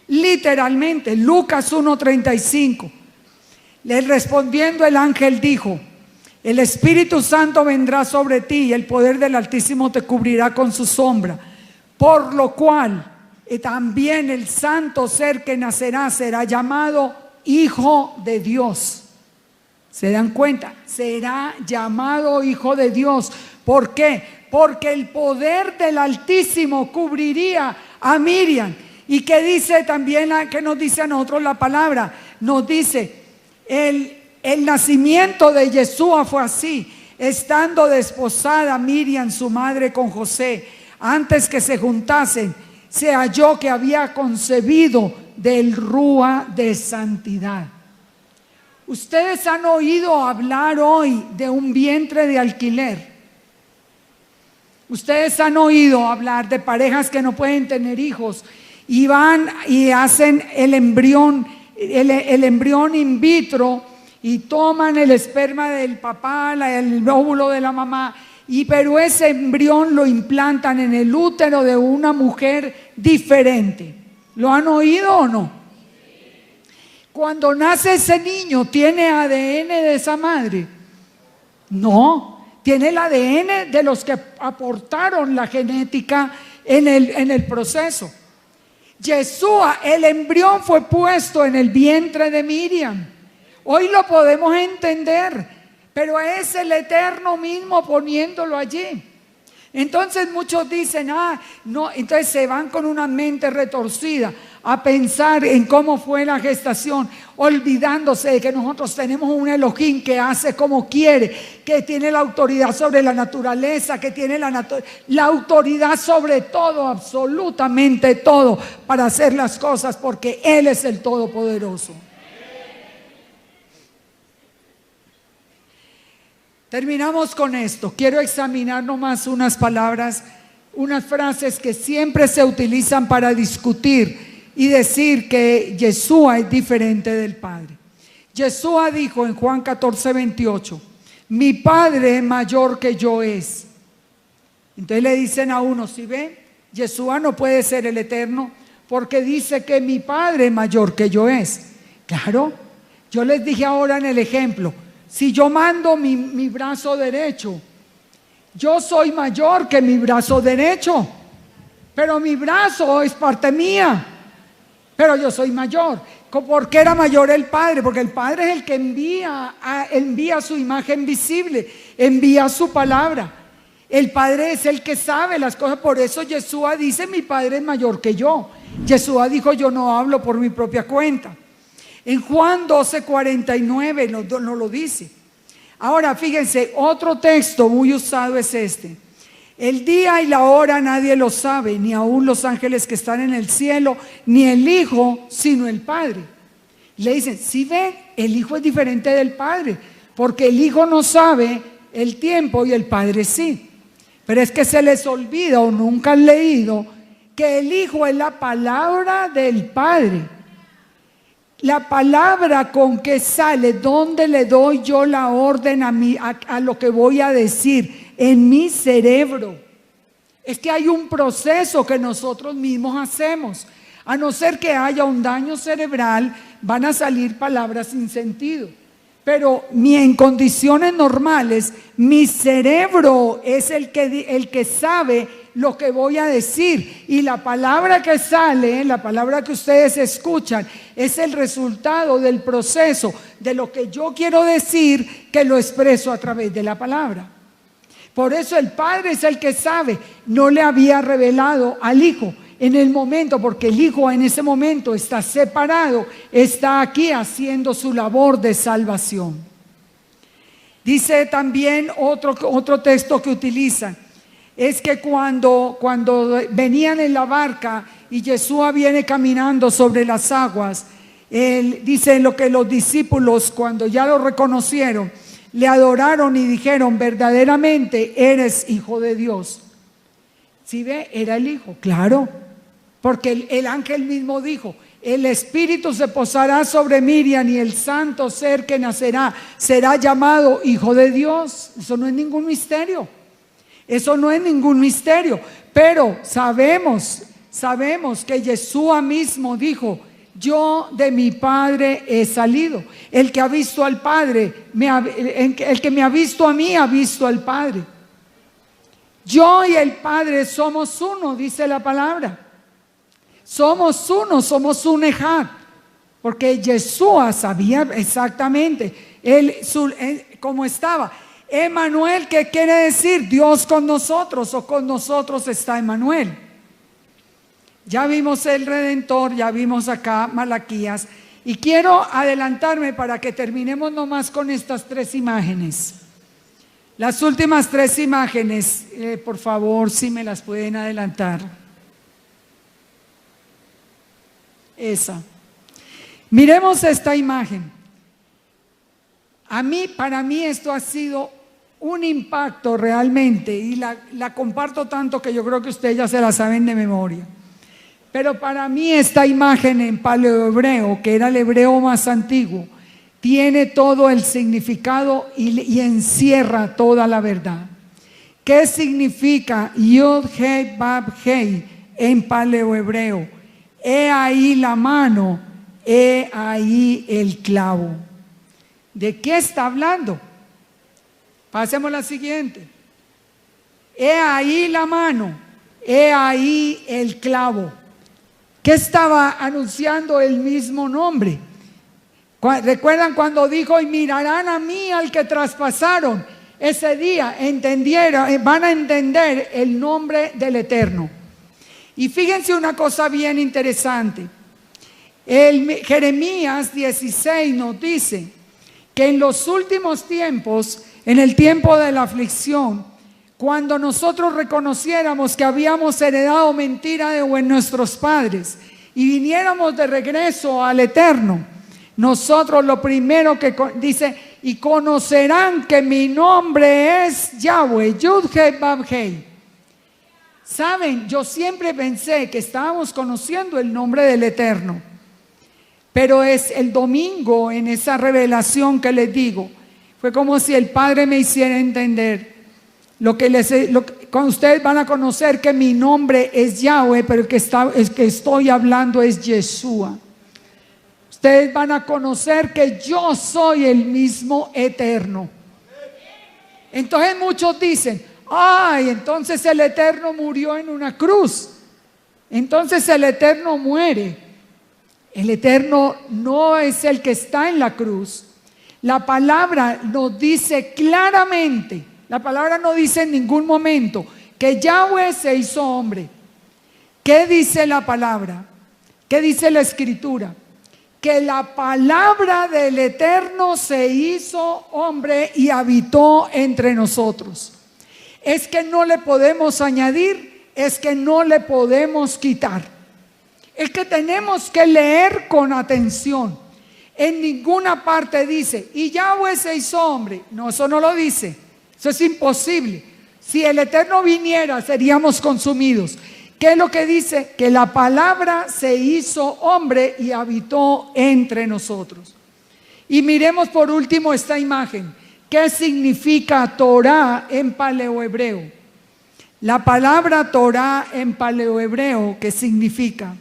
Literalmente, Lucas 1:35. Le respondiendo el ángel dijo: el Espíritu Santo vendrá sobre ti y el poder del Altísimo te cubrirá con su sombra. Por lo cual también el santo ser que nacerá será llamado Hijo de Dios. ¿Se dan cuenta? Será llamado Hijo de Dios. ¿Por qué? Porque el poder del Altísimo cubriría a Miriam. ¿Y qué dice también, qué nos dice a nosotros la palabra? Nos dice, el nacimiento de Yeshua fue así. Estando desposada Miriam, su madre, con José, antes que se juntasen, se halló que había concebido del Rúa de santidad. Ustedes han oído hablar hoy de un vientre de alquiler. Ustedes han oído hablar de parejas que no pueden tener hijos y van y hacen el embrión in vitro y toman el esperma del papá, el óvulo de la mamá, pero ese embrión lo implantan en el útero de una mujer diferente. ¿Lo han oído o no? Cuando nace ese niño, ¿tiene ADN de esa madre? No, tiene el ADN de los que aportaron la genética en el proceso. Yeshua, el embrión fue puesto en el vientre de Miriam. Hoy lo podemos entender, pero es el Eterno mismo poniéndolo allí. Entonces muchos dicen, no, entonces se van con una mente retorcida a pensar en cómo fue la gestación, olvidándose de que nosotros tenemos un Elohim que hace como quiere, que tiene la autoridad sobre la naturaleza, que tiene la autoridad sobre todo, absolutamente todo, para hacer las cosas, porque Él es el Todopoderoso. Terminamos con esto. Quiero examinar nomás unas palabras, unas frases que siempre se utilizan para discutir y decir que Yeshua es diferente del Padre. Yeshua dijo en Juan 14:28, mi Padre mayor que yo es. Entonces le dicen a uno, ¿sí ve? Yeshua no puede ser el eterno porque dice que mi Padre mayor que yo es. Claro, yo les dije ahora en el ejemplo, si yo mando mi brazo derecho, yo soy mayor que mi brazo derecho, pero mi brazo es parte mía, pero yo soy mayor. ¿Por qué era mayor el Padre? Porque el Padre es el que envía su imagen visible, envía su palabra. El Padre es el que sabe las cosas. Por eso Yeshua dice, mi Padre es mayor que yo. Yeshua dijo, yo no hablo por mi propia cuenta. En Juan 12:49 nos lo dice. Ahora fíjense, otro texto muy usado es este. El día y la hora nadie lo sabe, ni aun los ángeles que están en el cielo, ni el Hijo, sino el Padre. Le dicen, si ven, el Hijo es diferente del Padre, porque el Hijo no sabe el tiempo y el Padre sí. Pero es que se les olvida o nunca han leído que el Hijo es la palabra del Padre. La palabra con que sale, ¿dónde le doy yo la orden a lo que voy a decir? En mi cerebro. Es que hay un proceso que nosotros mismos hacemos. A no ser que haya un daño cerebral, van a salir palabras sin sentido. Pero en condiciones normales, mi cerebro es el que sabe lo que voy a decir. Y la palabra que sale, la palabra que ustedes escuchan, es el resultado del proceso de lo que yo quiero decir, que lo expreso a través de la palabra. Por eso el Padre es el que sabe. No le había revelado al Hijo en el momento, porque el Hijo en ese momento está separado, está aquí haciendo su labor de salvación. Dice también otro texto que utilizan, es que cuando venían en la barca y Yeshua viene caminando sobre las aguas, él dice lo que los discípulos, cuando ya lo reconocieron, le adoraron y dijeron, verdaderamente eres Hijo de Dios. ¿Sí ve? Era el Hijo, claro. Porque el ángel mismo dijo, el Espíritu se posará sobre Miriam y el santo ser que nacerá será llamado Hijo de Dios. Eso no es ningún misterio. Eso no es ningún misterio. Pero sabemos que Yeshua mismo dijo, yo de mi Padre he salido. El que ha visto al Padre, el que me ha visto a mí, ha visto al Padre. Yo y el Padre somos uno, dice la palabra. Somos uno, somos un ejad. Porque Yeshua sabía exactamente cómo estaba. Emmanuel, ¿qué quiere decir? Dios con nosotros, o con nosotros está Emmanuel. Ya vimos el Redentor, ya vimos acá Malaquías. Y quiero adelantarme para que terminemos nomás con estas tres imágenes. Las últimas tres imágenes, por favor, si me las pueden adelantar. Esa. Miremos esta imagen. Para mí esto ha sido un impacto realmente, y la comparto tanto que yo creo que ustedes ya se la saben de memoria. Pero para mí esta imagen en paleohebreo, que era el hebreo más antiguo, tiene todo el significado y encierra toda la verdad. ¿Qué significa Yud Hei Vav Hei en paleohebreo? He ahí la mano, he ahí el clavo. ¿De qué está hablando? Pasemos a la siguiente. He ahí la mano, he ahí el clavo. ¿Qué estaba anunciando el mismo nombre? ¿Recuerdan cuando dijo, y mirarán a mí al que traspasaron? Ese día van a entender el nombre del Eterno. Y fíjense una cosa bien interesante. Jeremías 16 nos dice que en los últimos tiempos, en el tiempo de la aflicción, cuando nosotros reconociéramos que habíamos heredado mentira de nuestros padres y viniéramos de regreso al Eterno, nosotros lo primero que dice, y conocerán que mi nombre es Yahweh, Yud Hei Vav Hei. Saben, yo siempre pensé que estábamos conociendo el nombre del Eterno, pero es el domingo, en esa revelación que les digo, fue como si el Padre me hiciera entender ustedes van a conocer que mi nombre es Yahweh, pero el que estoy hablando es Yeshua. Ustedes van a conocer que yo soy el mismo Eterno. Entonces muchos dicen, ay, entonces el Eterno murió en una cruz. Entonces el Eterno muere. El Eterno no es el que está en la cruz. La palabra nos dice claramente, la palabra no dice en ningún momento que Yahweh se hizo hombre. ¿Qué dice la palabra? ¿Qué dice la Escritura? Que la palabra del Eterno se hizo hombre y habitó entre nosotros. es que no le podemos añadir, es que no le podemos quitar. Es que tenemos que leer con atención. En ninguna parte dice, y Yahweh se hizo hombre. No, eso no lo dice. Eso es imposible. Si el Eterno viniera, seríamos consumidos. ¿Qué es lo que dice? Que la palabra se hizo hombre y habitó entre nosotros. Y miremos por último esta imagen. ¿Qué significa Torah en paleohebreo? La palabra Torah en paleohebreo, ¿qué significa?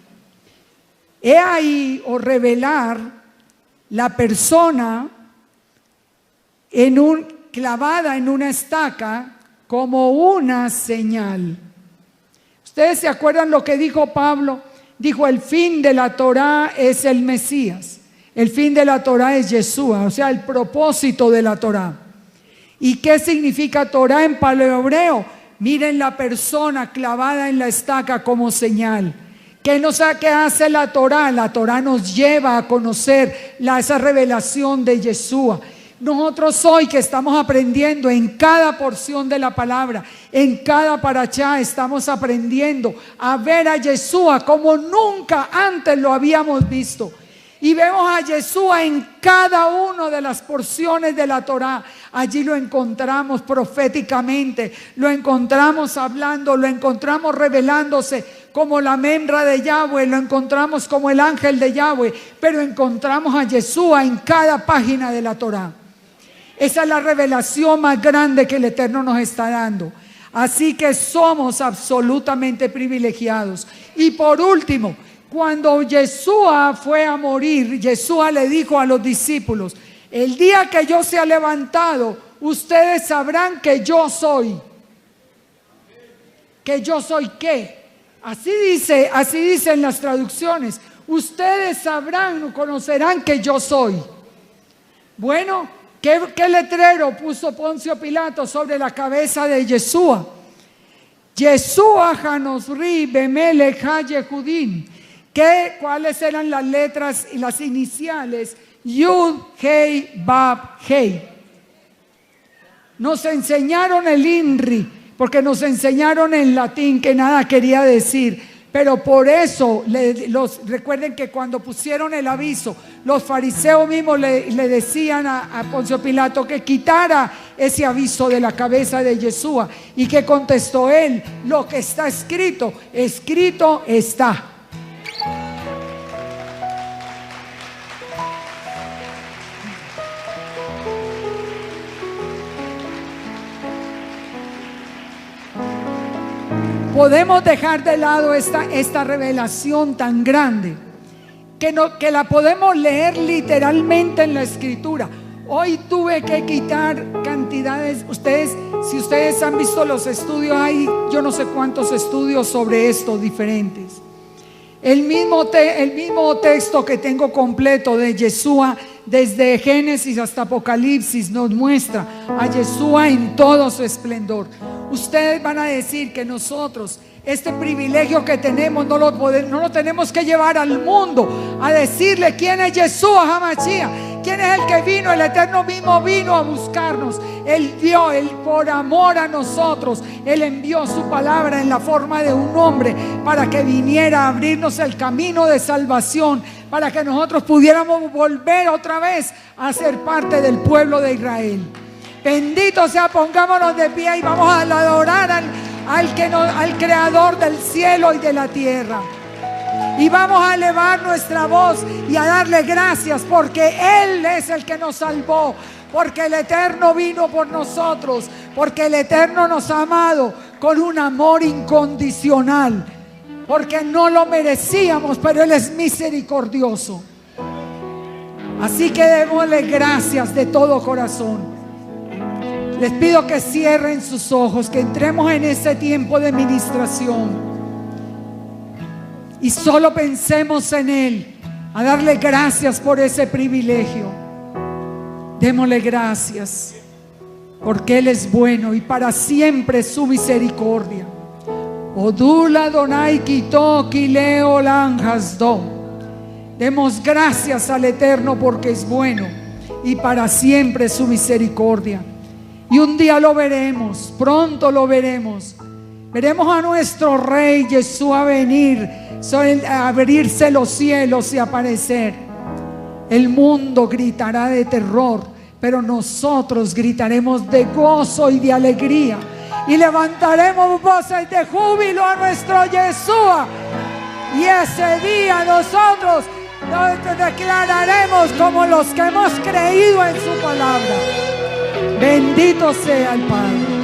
He ahí, o revelar, la persona clavada en una estaca como una señal. ¿Ustedes se acuerdan lo que dijo Pablo? Dijo, el fin de la Torah es el Mesías. El fin de la Torah es Yeshua, o sea, el propósito de la Torah. ¿Y qué significa Torah en paleohebreo? Miren la persona clavada en la estaca como señal. ¿Qué hace la Torah? La Torah nos lleva a conocer esa revelación de Yeshua. Nosotros hoy que estamos aprendiendo en cada porción de la palabra, en cada parashá, estamos aprendiendo a ver a Yeshua como nunca antes lo habíamos visto. Y vemos a Yeshua en cada una de las porciones de la Torah. Allí lo encontramos proféticamente, lo encontramos hablando, lo encontramos revelándose como la membra de Yahweh, lo encontramos como el ángel de Yahweh, pero encontramos a Yeshua en cada página de la Torah. Esa es la revelación más grande que el Eterno nos está dando. Así que somos absolutamente privilegiados. Y por último, cuando Yeshua fue a morir, Yeshua le dijo a los discípulos, el día que yo sea levantado, ustedes sabrán que yo soy. ¿Que yo soy qué? Así dicen las traducciones. Ustedes sabrán, conocerán que yo soy. Bueno, ¿qué letrero puso Poncio Pilato sobre la cabeza de Yeshua? Yeshua Hanosri Bemelech HaYehudín. ¿Cuáles eran las letras y las iniciales? Yud, Hei, Bab, Hei. Nos enseñaron el INRI, porque nos enseñaron en latín que nada quería decir. Pero por eso, recuerden que cuando pusieron el aviso, los fariseos mismos le decían a Poncio Pilato que quitara ese aviso de la cabeza de Yeshua. ¿Y qué contestó él? Lo que está escrito, escrito está. Podemos dejar de lado esta revelación tan grande que la podemos leer literalmente en la escritura. Hoy tuve que quitar cantidades. Si ustedes han visto los estudios, hay yo no sé cuántos estudios sobre esto diferentes. El mismo texto que tengo completo de Yeshua, desde Génesis hasta Apocalipsis, nos muestra a Yeshua en todo su esplendor. Ustedes van a decir que nosotros, este privilegio que tenemos, no lo tenemos que llevar al mundo a decirle quién es Yeshua HaMashiach, quién es el que vino. El Eterno mismo vino a buscarnos. Él dio, por amor a nosotros, Él envió su palabra en la forma de un hombre para que viniera a abrirnos el camino de salvación, para que nosotros pudiéramos volver otra vez a ser parte del pueblo de Israel. Bendito sea, pongámonos de pie y vamos a adorar al Creador del cielo y de la tierra. Y vamos a elevar nuestra voz y a darle gracias, porque Él es el que nos salvó, porque el Eterno vino por nosotros, porque el Eterno nos ha amado con un amor incondicional, porque no lo merecíamos, pero Él es misericordioso. Así que démosle gracias de todo corazón. Les pido que cierren sus ojos, que entremos en ese tiempo de ministración y solo pensemos en Él, a darle gracias por ese privilegio. Démosle gracias, porque Él es bueno y para siempre es su misericordia. Odula Donai Kito Kileo Lanjasdo. Demos gracias al Eterno porque es bueno y para siempre es su misericordia. Y un día lo veremos, pronto lo veremos. Veremos a nuestro Rey Yeshua venir, abrirse los cielos y aparecer. El mundo gritará de terror, pero nosotros gritaremos de gozo y de alegría. Y levantaremos voces de júbilo a nuestro Yeshua. Y ese día nosotros nos declararemos como los que hemos creído en su palabra. Bendito sea el Padre.